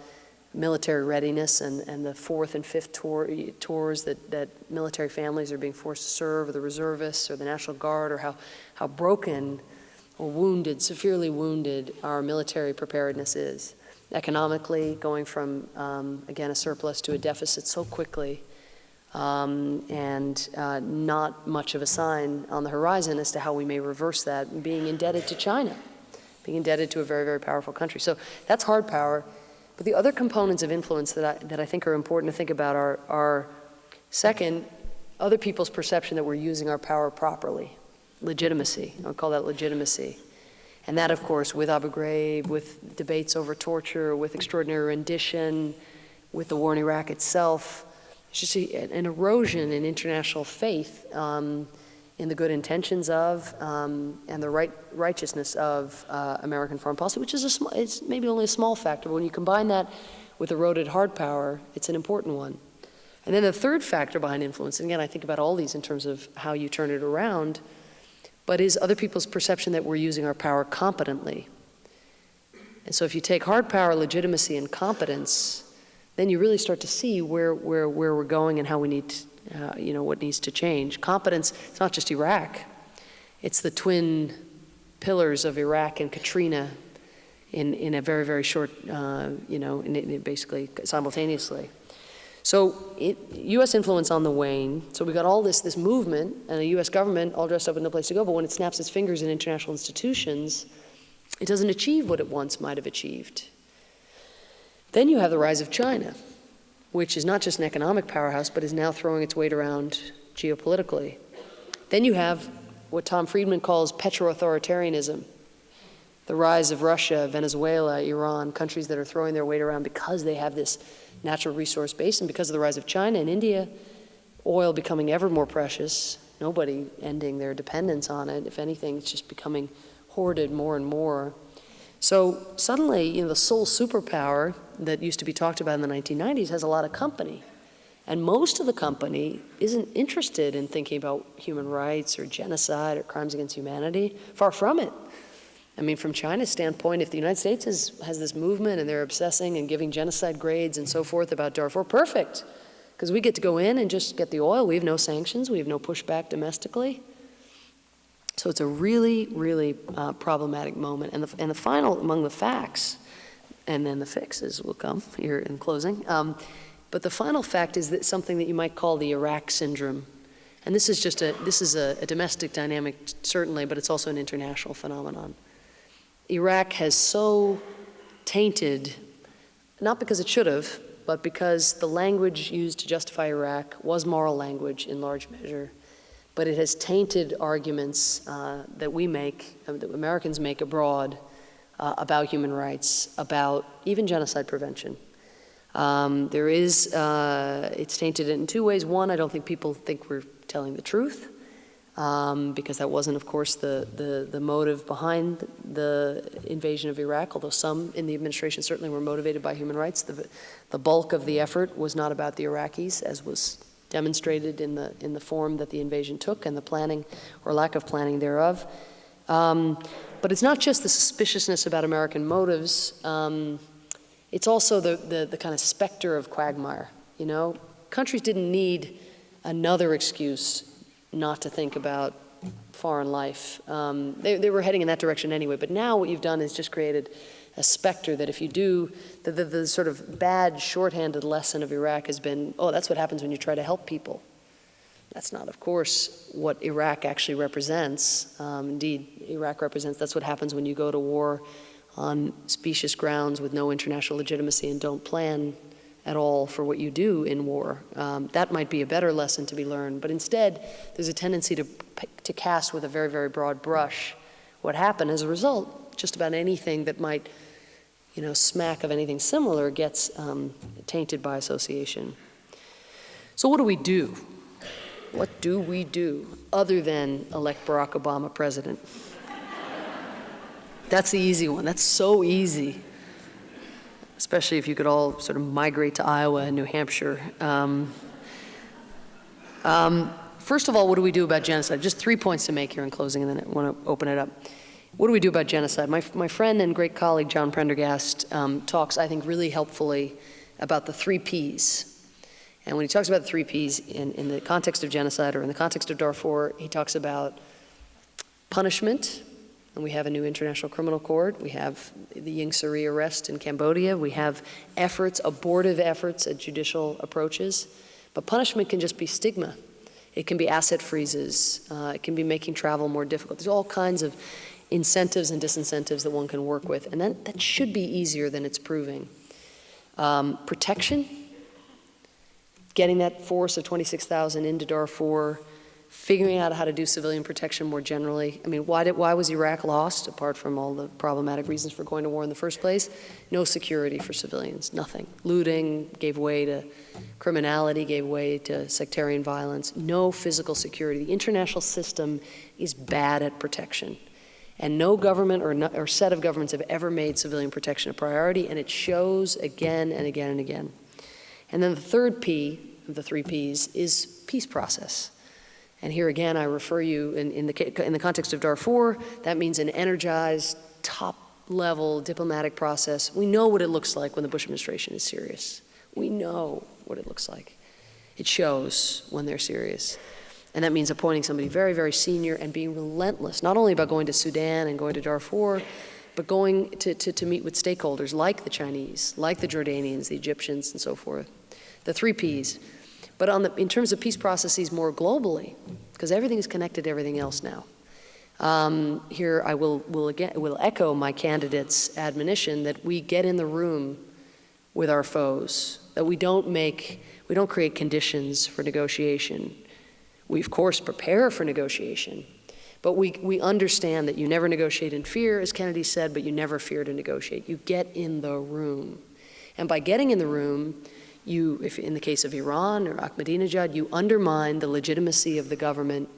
Speaker 2: military readiness and the 4th and 5th tours that military families are being forced to serve, or the reservists or the National Guard, or how broken or wounded, severely wounded, our military preparedness is. Economically, going from, again, a surplus to a deficit so quickly, and not much of a sign on the horizon as to how we may reverse that, being indebted to China, being indebted to a very, very powerful country. So that's hard power. But the other components of influence that I think are important to think about are second, other people's perception that we're using our power properly. Legitimacy, I'll call that legitimacy. And that, of course, with Abu Ghraib, with debates over torture, with extraordinary rendition, with the war in Iraq itself, it's just an erosion in international faith in the good intentions of and the righteousness of American foreign policy, which is it's maybe only a small factor, but when you combine that with eroded hard power, it's an important one. And then the third factor behind influence, and again, I think about all these in terms of how you turn it around, but is other people's perception that we're using our power competently. And so if you take hard power, legitimacy, and competence, then you really start to see where we're going and how we need what needs to change. Competence, it's not just Iraq. It's the twin pillars of Iraq and Katrina in a very, very short, basically simultaneously. So U.S. influence on the wane. So we got all this movement and a U.S. government all dressed up with no place to go, but when it snaps its fingers in international institutions, it doesn't achieve what it once might have achieved. Then you have the rise of China, which is not just an economic powerhouse, but is now throwing its weight around geopolitically. Then you have what Tom Friedman calls petro-authoritarianism, the rise of Russia, Venezuela, Iran, countries that are throwing their weight around because they have this natural resource base, and because of the rise of China and India, oil becoming ever more precious, nobody ending their dependence on it. If anything, it's just becoming hoarded more and more. So suddenly, the sole superpower that used to be talked about in the 1990s has a lot of company. And most of the company isn't interested in thinking about human rights or genocide or crimes against humanity. Far from it. I mean, from China's standpoint, if the United States has this movement and they're obsessing and giving genocide grades and so forth about Darfur, perfect. Because we get to go in and just get the oil. We have no sanctions. We have no pushback domestically. So it's a really, really problematic moment. And the final among the facts, and then the fixes will come here in closing. But the final fact is that something that you might call the Iraq syndrome. And this is a domestic dynamic, certainly, but it's also an international phenomenon. Iraq has so tainted, not because it should have, but because the language used to justify Iraq was moral language in large measure, but it has tainted arguments that we make, that Americans make abroad about human rights, about even genocide prevention. It's tainted in two ways. One, I don't think people think we're telling the truth, because that wasn't, of course, the motive behind the invasion of Iraq, although some in the administration certainly were motivated by human rights. The bulk of the effort was not about the Iraqis, as was demonstrated in the form that the invasion took and the planning or lack of planning thereof. But it's not just the suspiciousness about American motives. It's also the kind of specter of quagmire. Countries didn't need another excuse not to think about foreign life. They were heading in that direction anyway, but now what you've done is just created a specter that if you do, the sort of bad shorthanded lesson of Iraq has been, oh, that's what happens when you try to help people. That's not, of course, what Iraq actually represents. Indeed, Iraq represents, that's what happens when you go to war on specious grounds with no international legitimacy and don't plan at all for what you do in war. That might be a better lesson to be learned, but instead there's a tendency to cast with a very, very broad brush what happened. As a result, just about anything that might smack of anything similar gets tainted by association. So what do we do? What do we do other than elect Barack Obama president? That's the easy one. That's so easy. Especially if you could all sort of migrate to Iowa and New Hampshire. First of all, what do we do about genocide? Just 3 points to make here in closing, and then I want to open it up. What do we do about genocide? My friend and great colleague, John Prendergast, talks, I think, really helpfully about the 3 Ps. And when he talks about the 3 Ps in the context of genocide or in the context of Darfur, he talks about punishment. And we have a new international criminal court. We have the Ying Sari arrest in Cambodia. We have abortive efforts at judicial approaches. But punishment can just be stigma. It can be asset freezes. It can be making travel more difficult. There's all kinds of incentives and disincentives that one can work with. And that should be easier than it's proving. Protection, getting that force of 26,000 into Darfur, figuring out how to do civilian protection more generally. I mean, why was Iraq lost, apart from all the problematic reasons for going to war in the first place? No security for civilians, nothing. Looting gave way to criminality, gave way to sectarian violence. No physical security. The international system is bad at protection. And no government or set of governments have ever made civilian protection a priority, and it shows again and again and again. And then the third P of the 3 Ps is peace process. And here again, I refer you, in the context of Darfur, that means an energized, top-level diplomatic process. We know what it looks like when the Bush administration is serious. We know what it looks like. It shows when they're serious. And that means appointing somebody very, very senior and being relentless, not only about going to Sudan and going to Darfur, but going to meet with stakeholders like the Chinese, like the Jordanians, the Egyptians, and so forth. The 3 Ps. But in terms of peace processes more globally, because everything is connected to everything else now. Here I will echo my candidate's admonition that we get in the room with our foes, that we don't create conditions for negotiation. We, of course, prepare for negotiation, but we understand that you never negotiate in fear, as Kennedy said, but you never fear to negotiate. You get in the room. And by getting in the room, if in the case of Iran or Ahmadinejad, you undermine the legitimacy of the government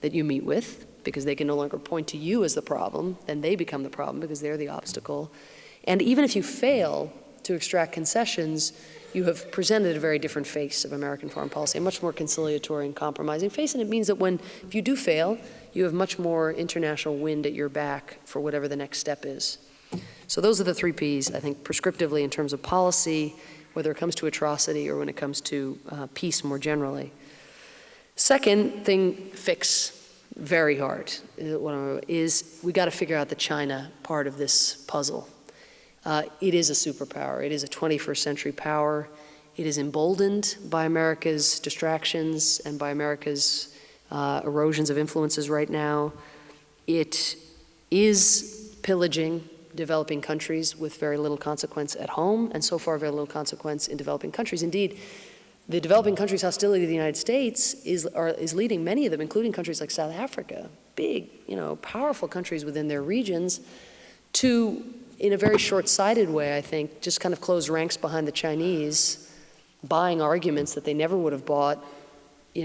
Speaker 2: that you meet with, because they can no longer point to you as the problem, then they become the problem because they're the obstacle. And even if you fail to extract concessions, you have presented a very different face of American foreign policy, a much more conciliatory and compromising face, and it means that if you do fail, you have much more international wind at your back for whatever the next step is. So those are the 3 Ps, I think, prescriptively in terms of policy, whether it comes to atrocity or when it comes to peace more generally. Second thing, fix, very hard, is we got to figure out the China part of this puzzle. It is a superpower. It is a 21st century power. It is emboldened by America's distractions and by America's erosions of influences right now. It is pillaging developing countries with very little consequence at home, and so far very little consequence in developing countries. Indeed, the developing countries' hostility to the United States is leading many of them, including countries like South Africa, big, powerful countries within their regions, to, in a very short-sighted way, I think, just kind of close ranks behind the Chinese, buying arguments that they never would have bought. If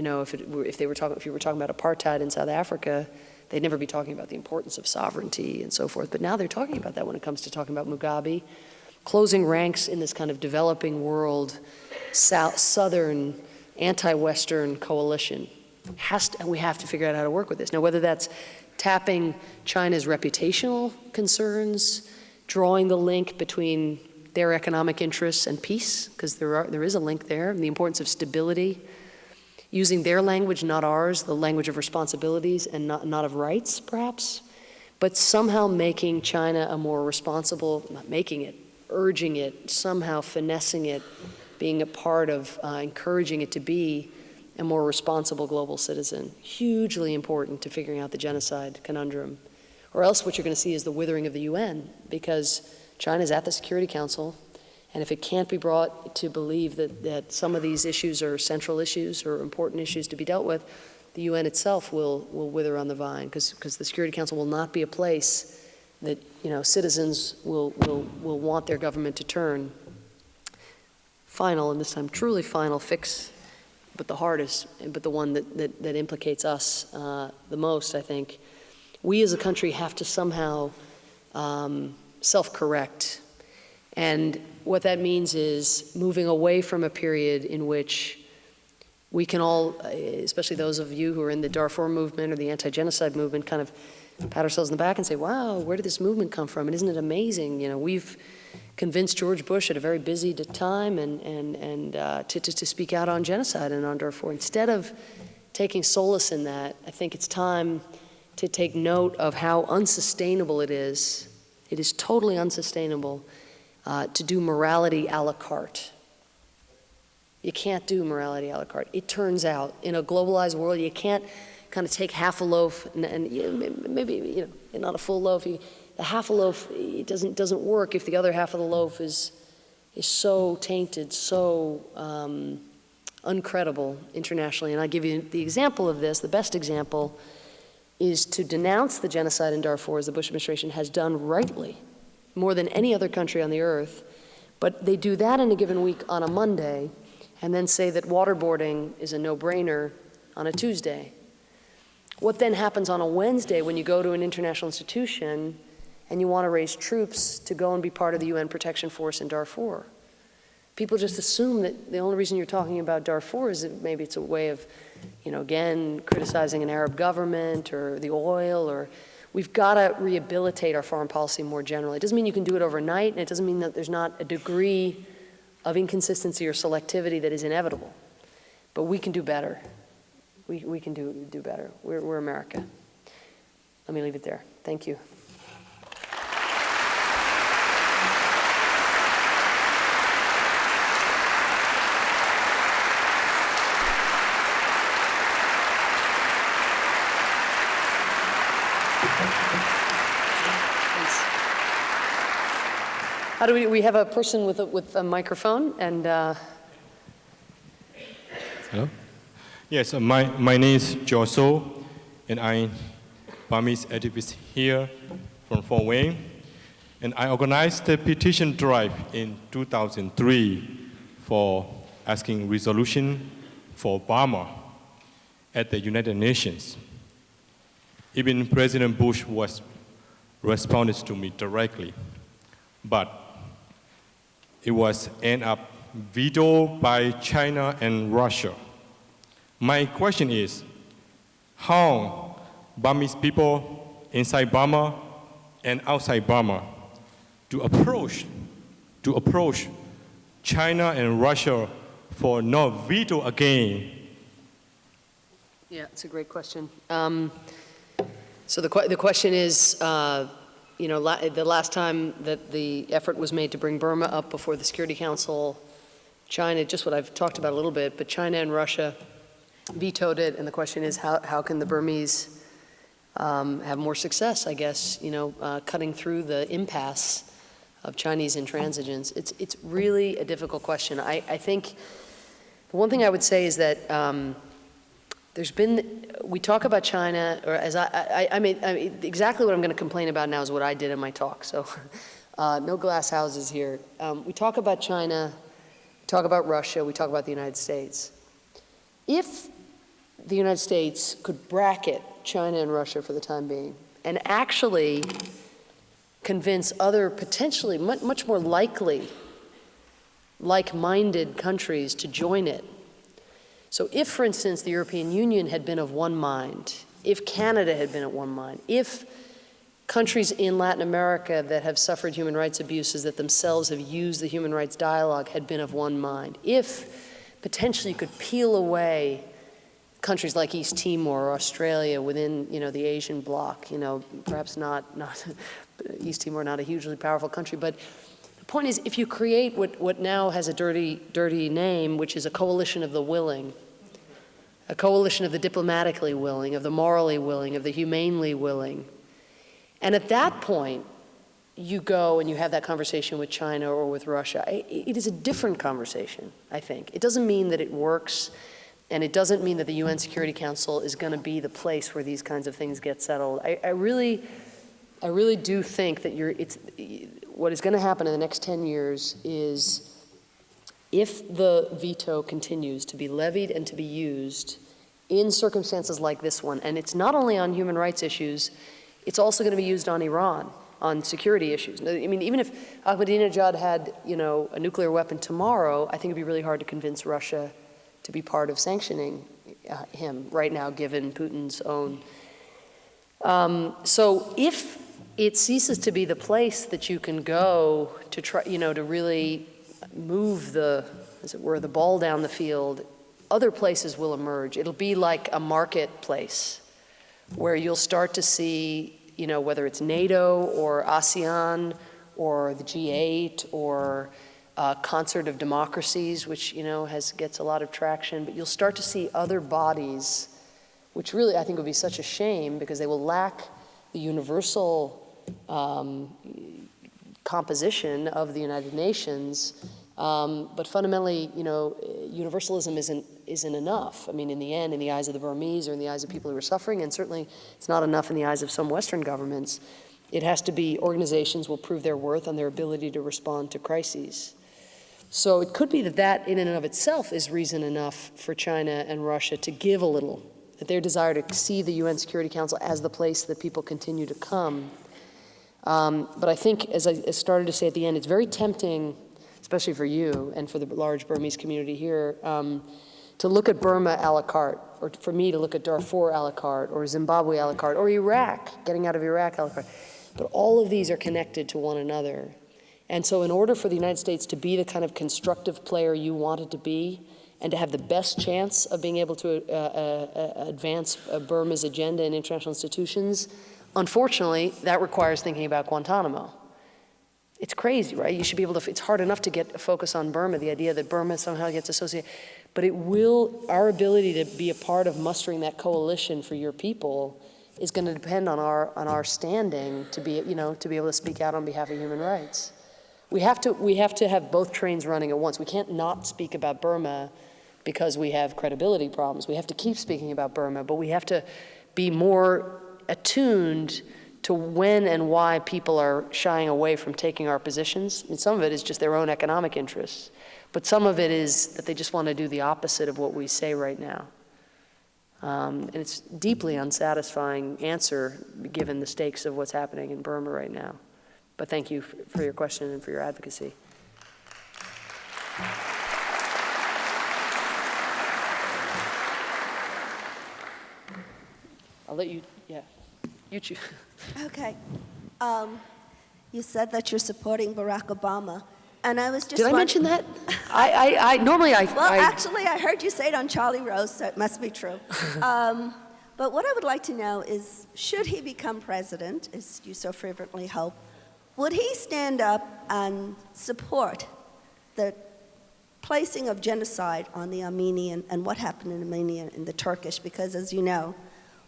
Speaker 2: you were talking about apartheid in South Africa, they'd never be talking about the importance of sovereignty and so forth. But now they're talking about that when it comes to talking about Mugabe, closing ranks in this kind of developing world, southern, anti-Western coalition. And we have to figure out how to work with this. Now, whether that's tapping China's reputational concerns, drawing the link between their economic interests and peace, because there is a link there, and the importance of stability, using their language, not ours, the language of responsibilities and not of rights, perhaps, but somehow making China a more responsible, not making it, urging it, somehow finessing it, being a part of encouraging it to be a more responsible global citizen. Hugely important to figuring out the genocide conundrum. Or else what you're going to see is the withering of the UN, because China's at the Security Council, and if it can't be brought to believe that some of these issues are central issues or important issues to be dealt with, the UN itself will wither on the vine, because the Security Council will not be a place that citizens will want their government to turn. Final, and this time truly final, fix, but the hardest, but the one that implicates us the most, I think. We as a country have to somehow self-correct. And what that means is moving away from a period in which we can all, especially those of you who are in the Darfur movement or the anti-genocide movement, kind of pat ourselves in the back and say, wow, where did this movement come from? And isn't it amazing? We've convinced George Bush at a very busy time to speak out on genocide and on Darfur. Instead of taking solace in that, I think it's time to take note of how unsustainable it is. It is totally unsustainable to do morality a la carte. You can't do morality a la carte. It turns out, in a globalized world, you can't kind of take half a loaf and maybe not a full loaf. The half a loaf, it doesn't work if the other half of the loaf is so tainted, so uncredible internationally. And I give you the example of this. The best example is to denounce the genocide in Darfur, as the Bush administration has done rightly, more than any other country on the earth. But they do that in a given week on a Monday, and then say that waterboarding is a no-brainer on a Tuesday. What then happens on a Wednesday when you go to an international institution and you want to raise troops to go and be part of the UN protection force in Darfur? People just assume that the only reason you're talking about Darfur is that maybe it's a way of, again, criticizing an Arab government or the oil, or we've got to rehabilitate our foreign policy more generally. It doesn't mean you can do it overnight, and it doesn't mean that there's not a degree of inconsistency or selectivity that is inevitable. But we can do better. We can do better. We're America. Let me leave it there. Thank you. How do we have a person with a microphone and
Speaker 3: Hello? Yes, my name is Joso, and I'm Burmese activist here from Fort Wayne. And I organized the petition drive in 2003 for asking resolution for Burma at the United Nations. Even President Bush was responded to me directly, but it was end up vetoed by China and Russia. My question is, how Burmese people inside Burma and outside Burma to approach China and Russia for no veto again?
Speaker 2: Yeah, it's a great question. So the question is, you know, the last time that the effort was made to bring Burma up before the Security Council, China, just what I've talked about a little bit, but China and Russia vetoed it, and the question is how can the Burmese have more success, I guess, you know, cutting through the impasse of Chinese intransigence. It's really a difficult question. I think the one thing I would say is that we talk about China, or as I mean, exactly what I'm going to complain about now is what I did in my talk, so no glass houses here. We talk about China, we talk about Russia, we talk about the United States. If the United States could bracket China and Russia for the time being and actually convince other potentially much more likely like-minded countries to join it. So if, for instance, the European Union had been of one mind, if Canada had been of one mind, if countries in Latin America that have suffered human rights abuses that themselves have used the human rights dialogue had been of one mind, if potentially you could peel away countries like East Timor or Australia within, you know, the Asian bloc, you know, perhaps not East Timor, not a hugely powerful country, but the point is, if you create what now has a dirty name, which is a coalition of the willing, a coalition of the diplomatically willing, of the morally willing, of the humanely willing, and at that point, you go and you have that conversation with China or with Russia, it is a different conversation, I think. It doesn't mean that it works, and it doesn't mean that the UN Security Council is going to be the place where these kinds of things get settled. I really do think that what is going to happen in the next 10 years is if the veto continues to be levied and to be used in circumstances like this one, and it's not only on human rights issues, it's also going to be used on Iran, on security issues. I mean, even if Ahmadinejad had, you know, a nuclear weapon tomorrow, I think it'd be really hard to convince Russia to be part of sanctioning him right now, given Putin's own. So if it ceases to be the place that you can go to try, you know, to really move the, as it were, the ball down the field, other places will emerge. It'll be like a marketplace where you'll start to see, you know, whether it's NATO or ASEAN or the G8 or Concert of Democracies, which, you know, gets a lot of traction, but you'll start to see other bodies, which really I think would be such a shame because they will lack the universal composition of the United Nations, but fundamentally, you know, universalism isn't enough. I mean, in the end, in the eyes of the Burmese or in the eyes of people who are suffering, and certainly it's not enough in the eyes of some Western governments, it has to be organizations will prove their worth on their ability to respond to crises. So it could be that in and of itself is reason enough for China and Russia to give a little, that their desire to see the UN Security Council as the place that people continue to come. But I think, as I started to say at the end, it's very tempting, especially for you and for the large Burmese community here, to look at Burma a la carte, or for me to look at Darfur a la carte, or Zimbabwe a la carte, or Iraq, getting out of Iraq a la carte. But all of these are connected to one another. And so in order for the United States to be the kind of constructive player you want it to be, and to have the best chance of being able to advance Burma's agenda in international institutions, unfortunately, that requires thinking about Guantanamo. It's crazy, right? You should be able to, it's hard enough to get a focus on Burma, the idea that Burma somehow gets associated, but it will, our ability to be a part of mustering that coalition for your people is going to depend on our standing to be, to be able to speak out on behalf of human rights. We have to have both trains running at once. We can't not speak about Burma because we have credibility problems. We have to keep speaking about Burma, but we have to be more attuned to when and why people are shying away from taking our positions. I mean, some of it is just their own economic interests, but some of it is that they just want to do the opposite of what we say right now. And it's a deeply unsatisfying answer given the stakes of what's happening in Burma right now. But thank you for your question and for your advocacy. I'll let you, you choose.
Speaker 4: Okay. You said that you're supporting Barack Obama, and I was just
Speaker 2: Did I mention that?
Speaker 4: Actually, I heard you say it on Charlie Rose, so it must be true. But what I would like to know is, should he become president, as you so fervently hope, would he stand up and support the placing of genocide on the Armenian and what happened in Armenia and the Turkish? Because as you know,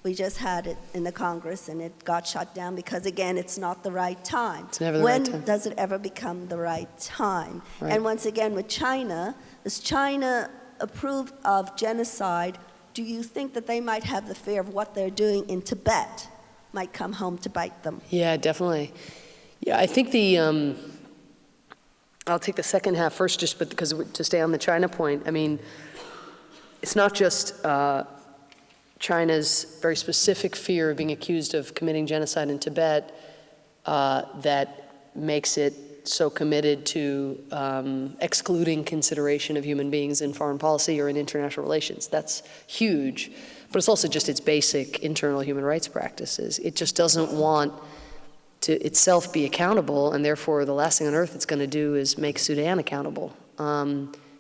Speaker 4: we just had it in the Congress and it got shut down because, again, it's not the right time.
Speaker 2: It's never the right time.
Speaker 4: When does it ever become the right time?
Speaker 2: Right.
Speaker 4: And once again, with China, does China approve of genocide? Do you think that they might have the fear of what they're doing in Tibet might come home to bite them?
Speaker 2: Yeah, definitely. Yeah, I think I'll take the second half first just because to stay on the China point. I mean, it's not just China's very specific fear of being accused of committing genocide in Tibet that makes it so committed to excluding consideration of human beings in foreign policy or in international relations. That's huge. But it's also just its basic internal human rights practices. It just doesn't want to itself be accountable, and therefore the last thing on earth it's going to do is make Sudan accountable.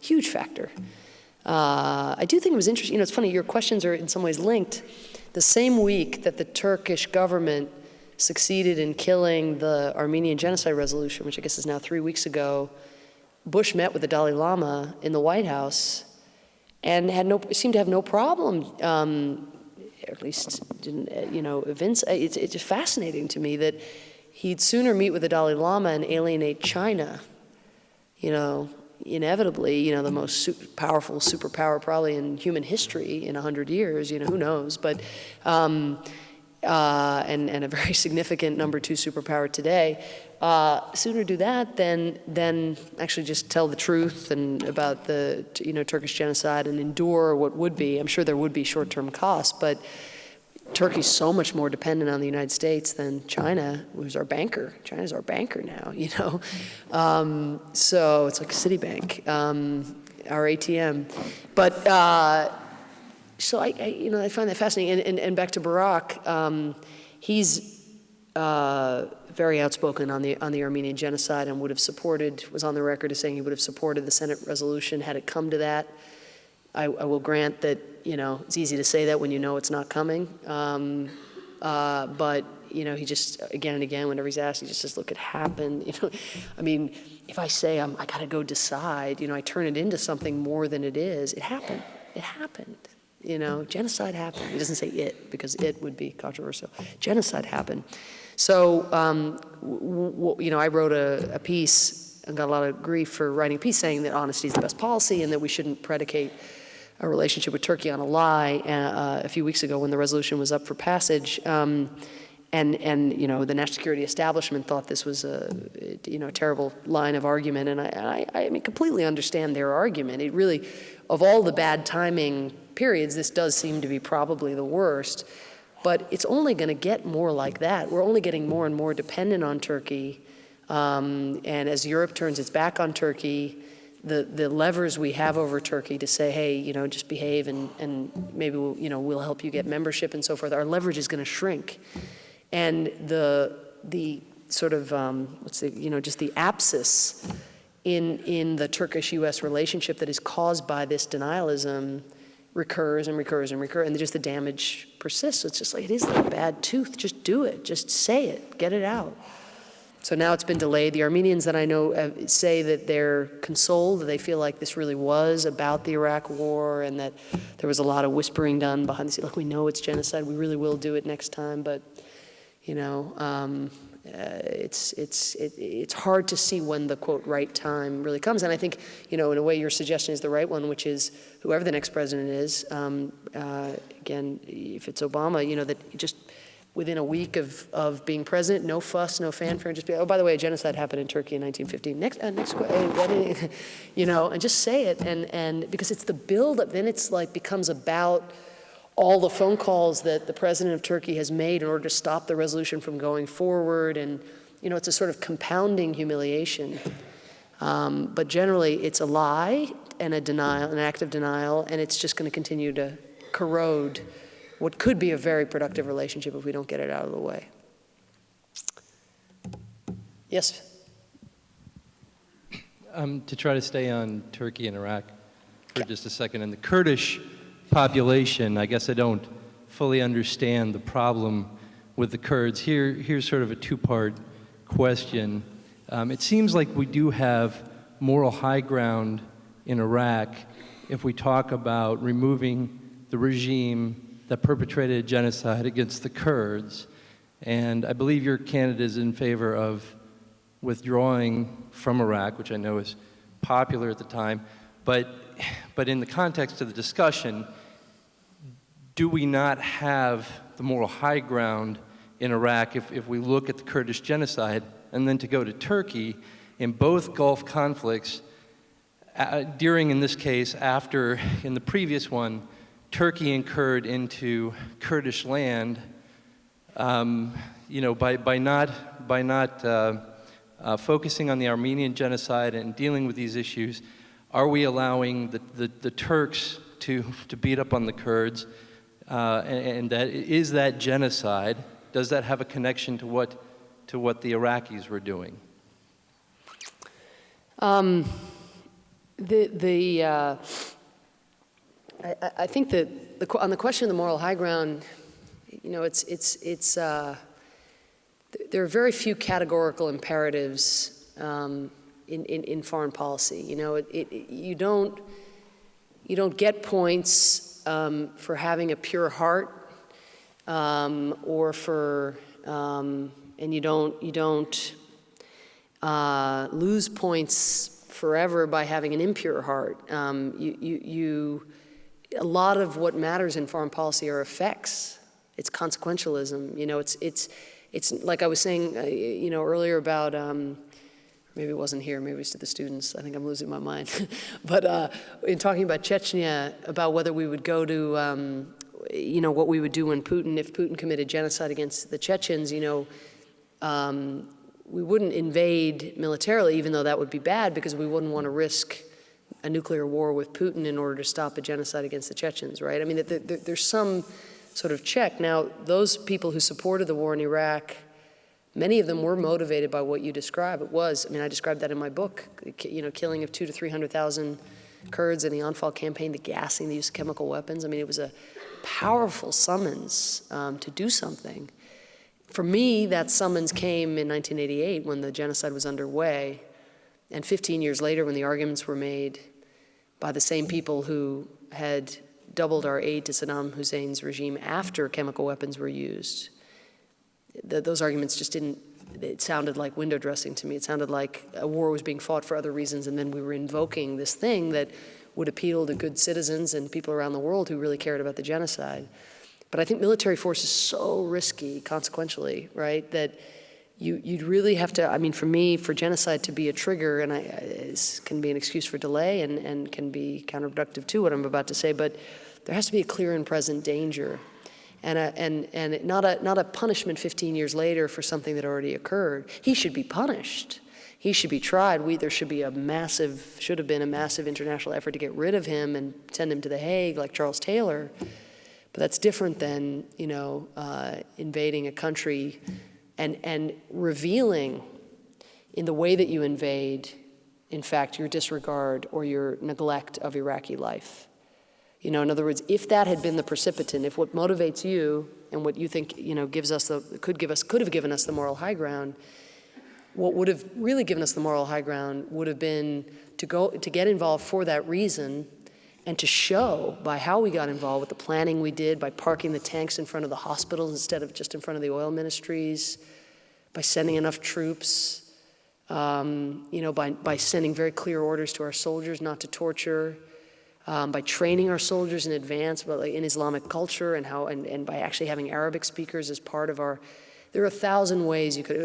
Speaker 2: Huge factor. I do think it was interesting. It's funny, your questions are in some ways linked. The same week that the Turkish government succeeded in killing the Armenian Genocide resolution, which I guess is now 3 weeks ago, Bush met with the Dalai Lama in the White House and seemed to have no problem, at least didn't, evince. It's just fascinating to me that he'd sooner meet with the Dalai Lama and alienate China, inevitably, the most powerful superpower probably in human history in 100 years, who knows, but, and a very significant number 2 superpower today, sooner do that than actually just tell the truth and about the, Turkish genocide and endure what would be, I'm sure there would be short-term costs, but Turkey's so much more dependent on the United States than China, who's our banker. China's our banker now, So it's like Citibank, our ATM. But so I find that fascinating. And back to Barack, he's very outspoken on the Armenian genocide and was on the record as saying he would have supported the Senate resolution had it come to that. I will grant that, it's easy to say that when you know it's not coming. But, he just, again and again, whenever he's asked, he just says, look, it happened. I mean, if I say I got to go decide, I turn it into something more than it is. It happened. It happened. Genocide happened. He doesn't say it because it would be controversial. Genocide happened. So, I wrote a piece and got a lot of grief for writing a piece saying that honesty is the best policy and that we shouldn't predicate a relationship with Turkey on a lie a few weeks ago when the resolution was up for passage. And the national security establishment thought this was a terrible line of argument. And I completely understand their argument. It really, of all the bad timing periods, this does seem to be probably the worst. But it's only going to get more like that. We're only getting more and more dependent on Turkey. And as Europe turns its back on Turkey, the levers we have over Turkey to say, hey, just behave and maybe we'll help you get membership and so forth, our leverage is going to shrink. And the sort of, just the abscess in the Turkish-U.S. relationship that is caused by this denialism recurs and recurs and recurs, and just the damage persists. So it's just like, it is like a bad tooth. Just do it. Just say it. Get it out. So now it's been delayed. The Armenians that I know say that they're consoled, that they feel like this really was about the Iraq War and that there was a lot of whispering done behind the scenes. Look, we know it's genocide. We really will do it next time. But, you know, it's hard to see when the, quote, right time really comes. And I think, you know, in a way your suggestion is the right one, which is whoever the next president is, again, if it's Obama, you know, that just within a week of being president, no fuss, no fanfare, and just be, oh, by the way, a genocide happened in Turkey in 1915. You know, and just say it, and because it's the build-up, then it's like becomes about all the phone calls that the president of Turkey has made in order to stop the resolution from going forward, and you know, it's a sort of compounding humiliation. But generally, it's a lie and a denial, an act of denial, and it's just going to continue to corrode what could be a very productive relationship if we don't get it out of the way. Yes?
Speaker 5: To try to stay on Turkey and Iraq for just a second, and the Kurdish population, I guess I don't fully understand the problem with the Kurds. Here's sort of a two-part question. It seems like we do have moral high ground in Iraq if we talk about removing the regime that perpetrated genocide against the Kurds. And I believe your candidate is in favor of withdrawing from Iraq, which I know is popular at the time. But in the context of the discussion, do we not have the moral high ground in Iraq if we look at the Kurdish genocide? And then to go to Turkey, in both Gulf conflicts, during, in this case, after, in the previous one, Turkey incurred into Kurdish land, you know, by not focusing on the Armenian genocide and dealing with these issues. Are we allowing the Turks to beat up on the Kurds? And that is that genocide? Does that have a connection to what the Iraqis were doing?
Speaker 2: I think that on the question of the moral high ground, you know, there are very few categorical imperatives in foreign policy. You know, you don't get points for having a pure heart, or for and you don't lose points forever by having an impure heart. A lot of what matters in foreign policy are effects. It's consequentialism. You know, it's like I was saying, you know, earlier about, maybe it wasn't here, maybe it was to the students. I think I'm losing my mind. But in talking about Chechnya, about whether we would go to, you know, what we would do if Putin committed genocide against the Chechens, you know, we wouldn't invade militarily, even though that would be bad, because we wouldn't want to risk a nuclear war with Putin in order to stop a genocide against the Chechens, right? I mean, there's some sort of check. Now, those people who supported the war in Iraq, many of them were motivated by what you describe. It was, I mean, I described that in my book, you know, killing of 200,000 to 300,000 Kurds in the Anfal campaign, the gassing, the use of chemical weapons. I mean, it was a powerful summons to do something. For me, that summons came in 1988 when the genocide was underway, and 15 years later when the arguments were made by the same people who had doubled our aid to Saddam Hussein's regime after chemical weapons were used. Those arguments just didn't, it sounded like window dressing to me. It sounded like a war was being fought for other reasons, and then we were invoking this thing that would appeal to good citizens and people around the world who really cared about the genocide. But I think military force is so risky, consequentially, right, that you'd really have to, I mean, for me, for genocide to be a trigger, and it can be an excuse for delay and can be counterproductive to what I'm about to say, but there has to be a clear and present danger, and not a punishment 15 years later for something that already occurred. He should be punished. He should be tried. There should have been a massive international effort to get rid of him and send him to The Hague like Charles Taylor. But that's different than, you know, invading a country and revealing in the way that you invade in fact, your disregard or your neglect of Iraqi life. You know, in other words, if that had been the precipitant, if what motivates you and what you think, you know, could have given us the moral high ground, what would have really given us the moral high ground would have been to get involved for that reason and to show by how we got involved with the planning we did, by parking the tanks in front of the hospitals instead of just in front of the oil ministries, by sending enough troops, you know, by sending very clear orders to our soldiers not to torture, by training our soldiers in advance in Islamic culture and by actually having Arabic speakers as part of our. There are 1,000 ways you could.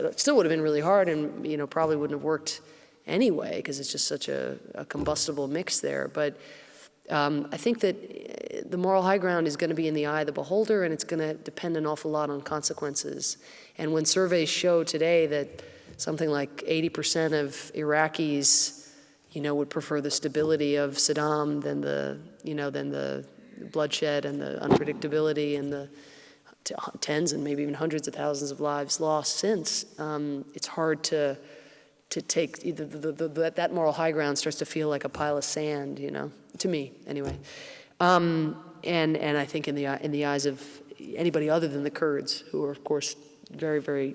Speaker 2: It still would have been really hard, and you know probably wouldn't have worked anyway because it's just such a combustible mix there. But I think that the moral high ground is going to be in the eye of the beholder, and it's going to depend an awful lot on consequences. And when surveys show today that something like 80% of Iraqis, you know, would prefer the stability of Saddam than the bloodshed and the unpredictability and the tens and maybe even hundreds of thousands of lives lost since, it's hard to take that moral high ground starts to feel like a pile of sand, you know, to me anyway. And I think in the eyes of anybody other than the Kurds, who are of course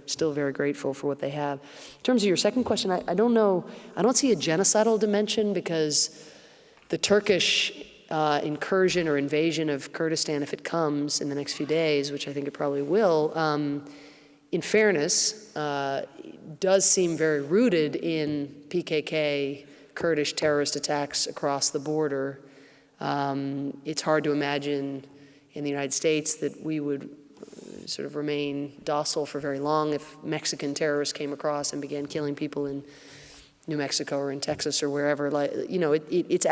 Speaker 2: still very grateful for what they have. In terms of your second question, I don't know, I don't see a genocidal dimension because the Turkish incursion or invasion of Kurdistan, if it comes in the next few days, which I think it probably will, in fairness, does seem very rooted in PKK Kurdish terrorist attacks across the border. It's hard to imagine in the United States that we would sort of remain docile for very long if Mexican terrorists came across and began killing people in New Mexico or in Texas or wherever. Like, you know, it's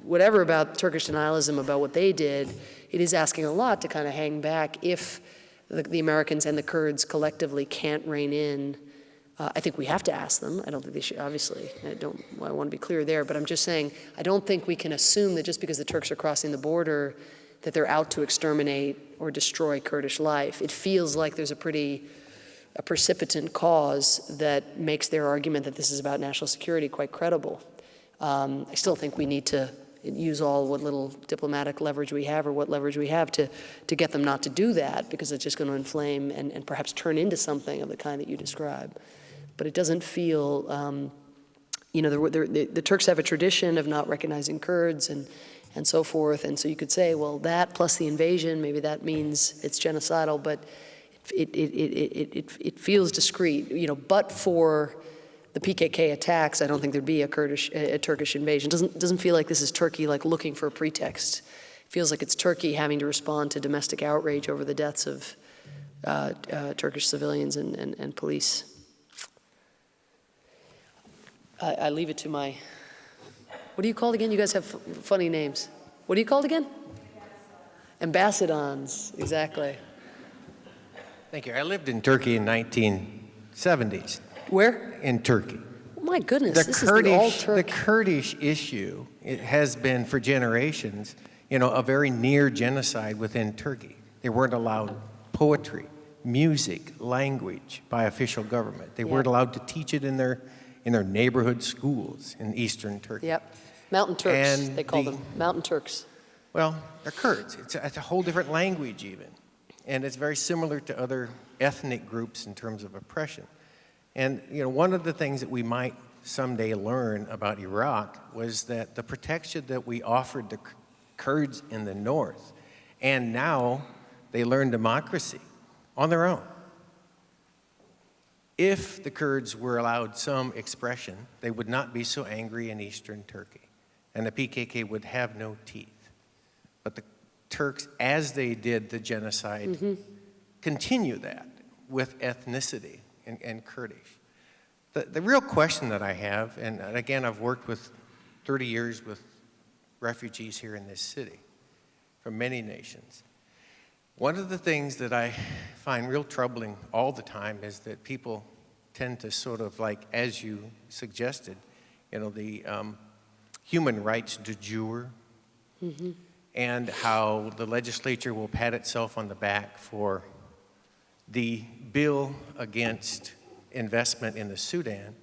Speaker 2: whatever about Turkish denialism about what they did, it is asking a lot to kind of hang back if the Americans and the Kurds collectively can't rein in. I think we have to ask them. I don't think they should, obviously. I want to be clear there, but I'm just saying, I don't think we can assume that just because the Turks are crossing the border that they're out to exterminate or destroy Kurdish life. It feels like there's a precipitant cause that makes their argument that this is about national security quite credible. I still think we need to use all what little diplomatic leverage we have or what leverage we have to get them not to do that, because it's just going to inflame and perhaps turn into something of the kind that you describe. But it doesn't feel, you know, the Turks have a tradition of not recognizing Kurds and so forth, and so you could say, well, that plus the invasion, maybe that means it's genocidal, but it feels discreet, you know. But for the PKK attacks, I don't think there'd be a Turkish invasion. Doesn't feel like this is Turkey like looking for a pretext. It feels like it's Turkey having to respond to domestic outrage over the deaths of Turkish civilians and police. I leave it to my. What are you called again? You guys have funny names. What are you called again? Ambassadons, exactly.
Speaker 6: Thank you. I lived in Turkey in 1970s.
Speaker 2: Where?
Speaker 6: In Turkey.
Speaker 2: Oh my goodness, this is the all-Turk.
Speaker 6: The Kurdish issue, it has been for generations, you know, a very near genocide within Turkey. They weren't allowed poetry, music, language by official government. They weren't allowed to teach it in their neighborhood schools in eastern Turkey.
Speaker 2: Yep. Mountain Turks,
Speaker 6: And
Speaker 2: they call them. Mountain Turks.
Speaker 6: Well, they're Kurds. It's a whole different language even. And it's very similar to other ethnic groups in terms of oppression. And, you know, one of the things that we might someday learn about Iraq was that the protection that we offered the Kurds in the north, and now they learn democracy on their own. If the Kurds were allowed some expression, they would not be so angry in eastern Turkey, and the PKK would have no teeth. But the Turks, as they did the genocide, continue that with ethnicity and Kurdish. The real question that I have, and again, I've worked with 30 years with refugees here in this city from many nations. One of the things that I find real troubling all the time is that people tend to sort of like, as you suggested, you know, the human rights du jour, and how the legislature will pat itself on the back for the bill against investment in the Sudan,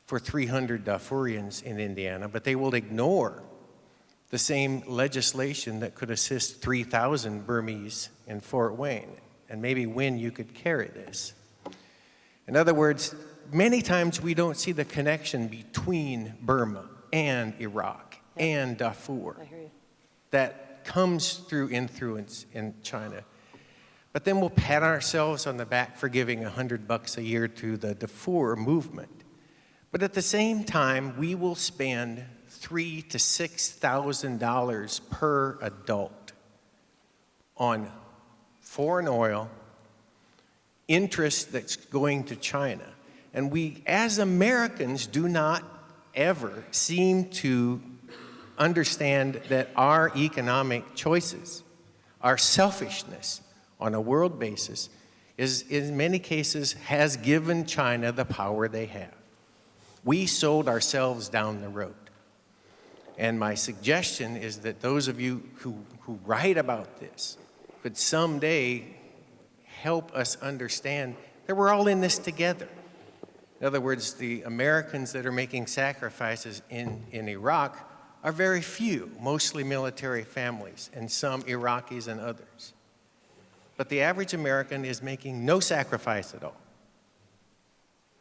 Speaker 6: for 300 Darfurians in Indiana, but they will ignore the same legislation that could assist 3,000 Burmese in Fort Wayne. And maybe, Wynn, you could carry this. In other words, many times we don't see the connection between Burma and Iraq and Darfur.
Speaker 2: I hear you.
Speaker 6: That comes through influence in China. But then we'll pat ourselves on the back for giving $100 a year to the Darfur movement. But at the same time, we will spend $3,000 to $6,000 per adult on foreign oil, interest that's going to China. And we, as Americans, do not ever seem to understand that our economic choices, our selfishness on a world basis, is in many cases has given China the power they have. We sold ourselves down the road. And my suggestion is that those of you who write about this could someday help us understand that we're all in this together. In other words, the Americans that are making sacrifices in Iraq are very few, mostly military families, and some Iraqis and others. But the average American is making no sacrifice at all.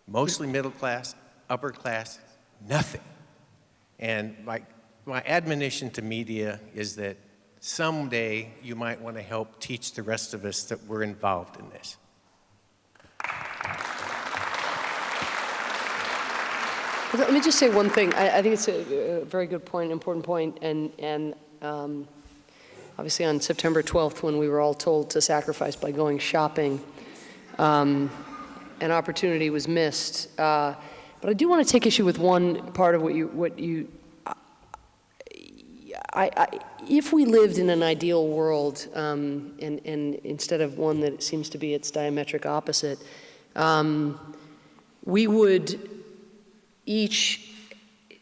Speaker 6: Mostly middle class, upper class, nothing. And my admonition to media is that someday you might want to help teach the rest of us that we're involved in this.
Speaker 2: Let me just say one thing. I think it's a very good point, important point, and obviously on September 12th, when we were all told to sacrifice by going shopping, an opportunity was missed. But I do want to take issue with one part of if we lived in an ideal world, and instead of one that seems to be its diametric opposite, we would each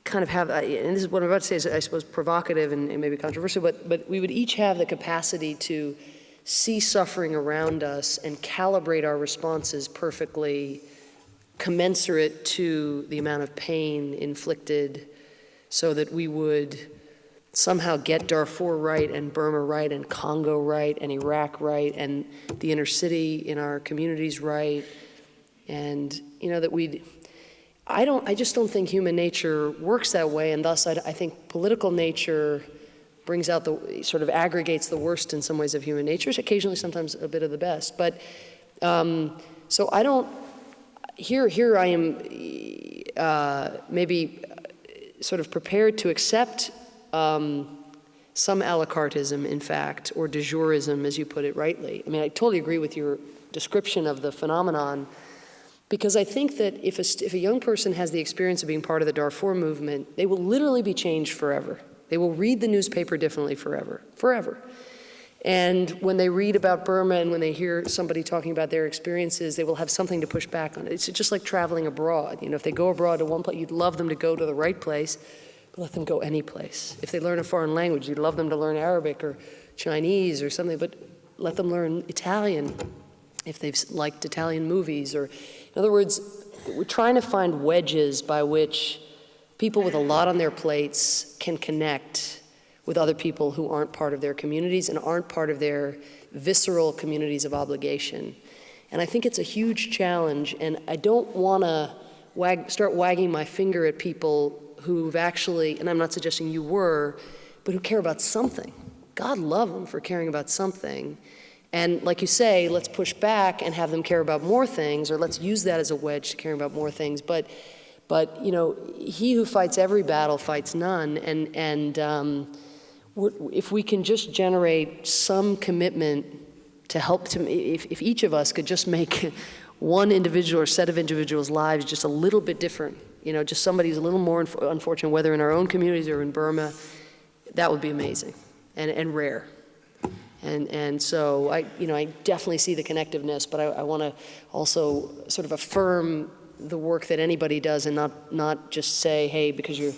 Speaker 2: kind of have, and this is what I'm about to say is, I suppose, provocative and maybe controversial, but we would each have the capacity to see suffering around us and calibrate our responses perfectly commensurate to the amount of pain inflicted, so that we would somehow get Darfur right and Burma right and Congo right and Iraq right and the inner city in our communities right. And, you know, that I just don't think human nature works that way, and thus I think political nature brings out sort of aggregates the worst in some ways of human nature, occasionally sometimes a bit of the best. But, so I don't, here I am maybe sort of prepared to accept some a la carteism, in fact, or de jourism, as you put it rightly. I mean, I totally agree with your description of the phenomenon, because I think that if a young person has the experience of being part of the Darfur movement, they will literally be changed forever. They will read the newspaper differently forever. And when they read about Burma and when they hear somebody talking about their experiences, they will have something to push back on. It's just like traveling abroad. You know, if they go abroad to one place, you'd love them to go to the right place, but let them go any place. If they learn a foreign language, you'd love them to learn Arabic or Chinese or something, but let them learn Italian if they've liked Italian movies. Or, in other words, we're trying to find wedges by which people with a lot on their plates can connect with other people who aren't part of their communities and aren't part of their visceral communities of obligation. And I think it's a huge challenge, and I don't want to start wagging my finger at people who've actually, and I'm not suggesting you were, but who care about something. God love them for caring about something. And like you say, let's push back and have them care about more things, or let's use that as a wedge to caring about more things. But you know, he who fights every battle fights none. And if we can just generate some commitment to help to, if each of us could just make one individual or set of individuals' lives just a little bit different, you know, just somebody who's a little more unfortunate, whether in our own communities or in Burma, that would be amazing and rare. And so I definitely see the connectiveness, but I want to also sort of affirm the work that anybody does, and not just say, hey, because you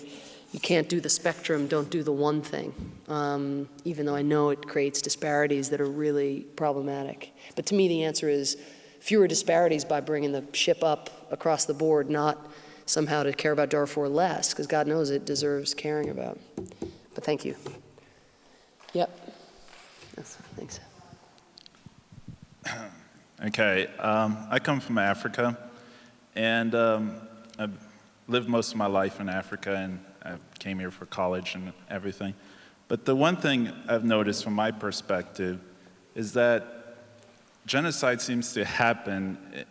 Speaker 2: can't do the spectrum, don't do the one thing, even though I know it creates disparities that are really problematic. But to me, the answer is fewer disparities by bringing the ship up across the board, not somehow to care about Darfur less, because God knows it deserves caring about. But thank you. Yep. Yes, thanks.
Speaker 7: Okay, I come from Africa, and I've lived most of my life in Africa, and I came here for college and everything. But the one thing I've noticed from my perspective is that genocide seems to happen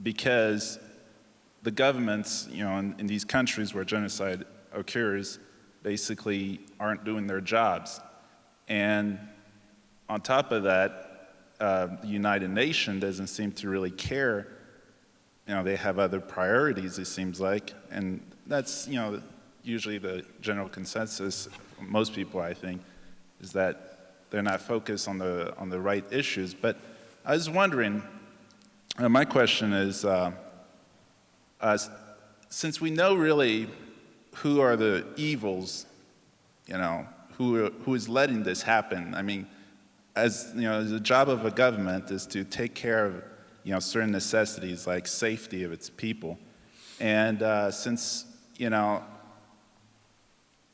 Speaker 7: because the governments, in these countries where genocide occurs, basically aren't doing their jobs. And on top of that, the United Nations doesn't seem to really care. They have other priorities, it seems like, and that's, usually the general consensus, most people, I think, is that they're not focused on the right issues. But I was wondering, my question is, since we know really who are the evils, who is letting this happen, I mean, as the job of a government is to take care of certain necessities like safety of its people. And since,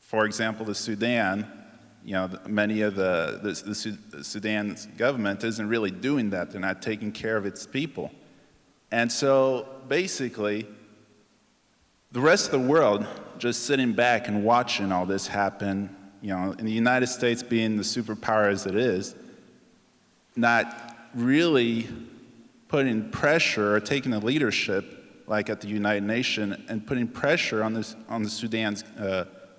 Speaker 7: for example, the Sudan, many of the Sudan's government isn't really doing that. They're not taking care of its people. And so basically, the rest of the world just sitting back and watching all this happen, in the United States being the superpower as it is, not really putting pressure or taking the leadership, like at the United Nations, and putting pressure on the Sudan's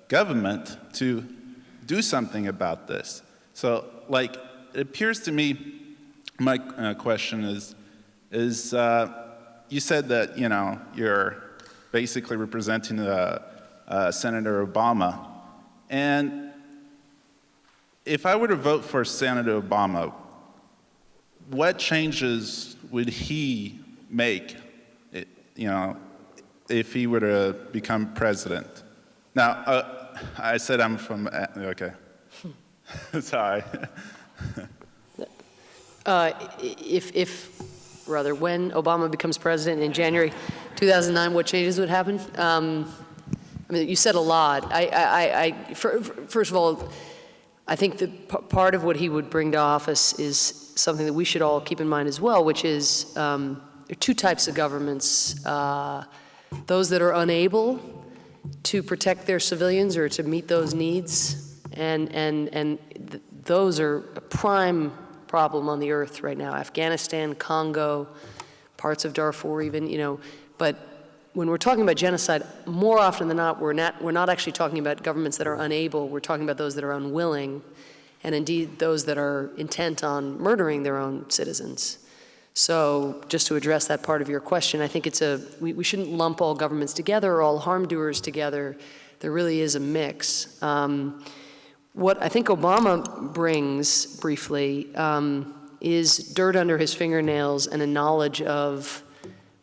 Speaker 7: government to do something about this. So, it appears to me, my question is you said that you're basically representing Senator Obama, and if I were to vote for Senator Obama, what changes would he make, if he were to become president? Now, I said I'm from, okay. Sorry.
Speaker 2: When Obama becomes president in January 2009, what changes would happen? You said a lot. First of all, I think that part of what he would bring to office is something that we should all keep in mind as well, which is there are two types of governments. Those that are unable to protect their civilians or to meet those needs, and those are a prime problem on the earth right now. Afghanistan, Congo, parts of Darfur even, but when we're talking about genocide, more often than not, we're not actually talking about governments that are unable, we're talking about those that are unwilling, and indeed those that are intent on murdering their own citizens. So just to address that part of your question, I think we shouldn't lump all governments together or all harm doers together. There really is a mix. What I think Obama brings, briefly, is dirt under his fingernails and a knowledge of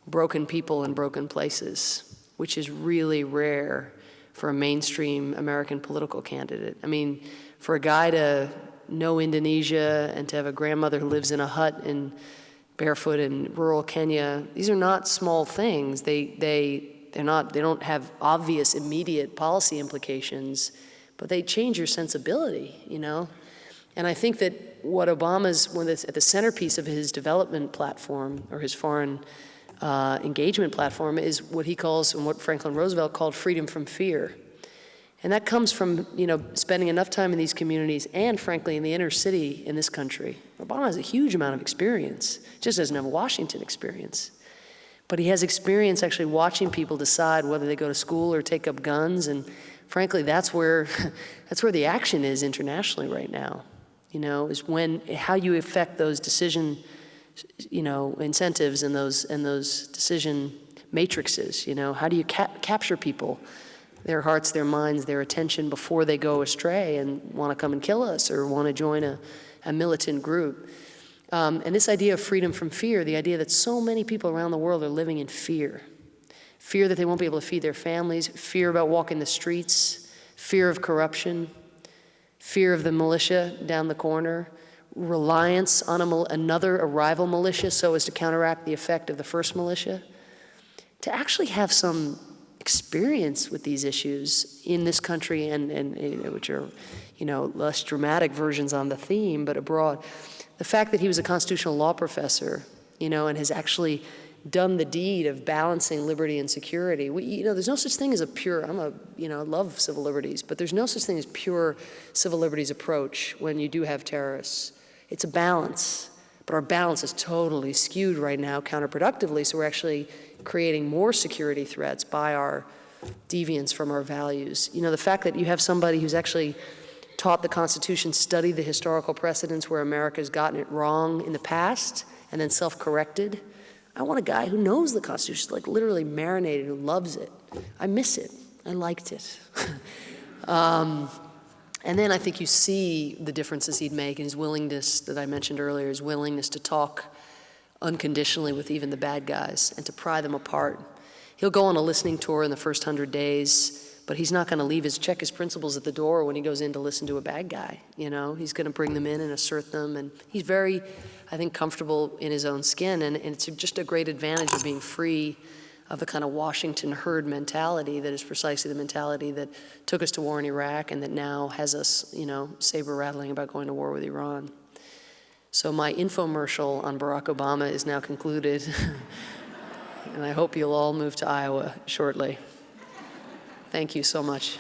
Speaker 2: broken people and broken places, which is really rare for a mainstream American political candidate. I mean, for a guy to know Indonesia and to have a grandmother who lives in a hut in barefoot in rural Kenya, these are not small things. They don't have obvious immediate policy implications, but they change your sensibility, And I think that what Obama's, at the centerpiece of his development platform or his foreign engagement platform is what he calls, and what Franklin Roosevelt called, freedom from fear. And that comes from, spending enough time in these communities and, frankly, in the inner city in this country. Obama has a huge amount of experience, just doesn't have Washington experience. But he has experience actually watching people decide whether they go to school or take up guns, and frankly, that's where the action is internationally right now, is how you affect those decision incentives and those decision matrices. How do you capture people, their hearts, their minds, their attention before they go astray and want to come and kill us or want to join a militant group? And this idea of freedom from fear, the idea that so many people around the world are living in fear that they won't be able to feed their families, fear about walking the streets, fear of corruption, fear of the militia down the corner, reliance on a rival militia so as to counteract the effect of the first militia. To actually have some experience with these issues in this country and which are, less dramatic versions on the theme, but abroad. The fact that he was a constitutional law professor, and has actually done the deed of balancing liberty and security. There's no such thing as a pure, I love civil liberties, but there's no such thing as pure civil liberties approach when you do have terrorists. It's a balance, but our balance is totally skewed right now counterproductively, so we're actually creating more security threats by our deviance from our values. The fact that you have somebody who's actually taught the Constitution, studied the historical precedents where America's gotten it wrong in the past, and then self-corrected. I want a guy who knows the Constitution, like literally marinated, who loves it. I miss it. I liked it. And then I think you see the differences he'd make and his willingness that I mentioned earlier, his willingness to talk unconditionally with even the bad guys and to pry them apart. He'll go on a listening tour in the first 100 days, but he's not going to check his principles at the door when he goes in to listen to a bad guy. He's going to bring them in and assert them, and he's very, I think, comfortable in his own skin, and it's just a great advantage of being free of the kind of Washington herd mentality that is precisely the mentality that took us to war in Iraq and that now has us, saber rattling about going to war with Iran. So my infomercial on Barack Obama is now concluded, and I hope you'll all move to Iowa shortly. Thank you so much.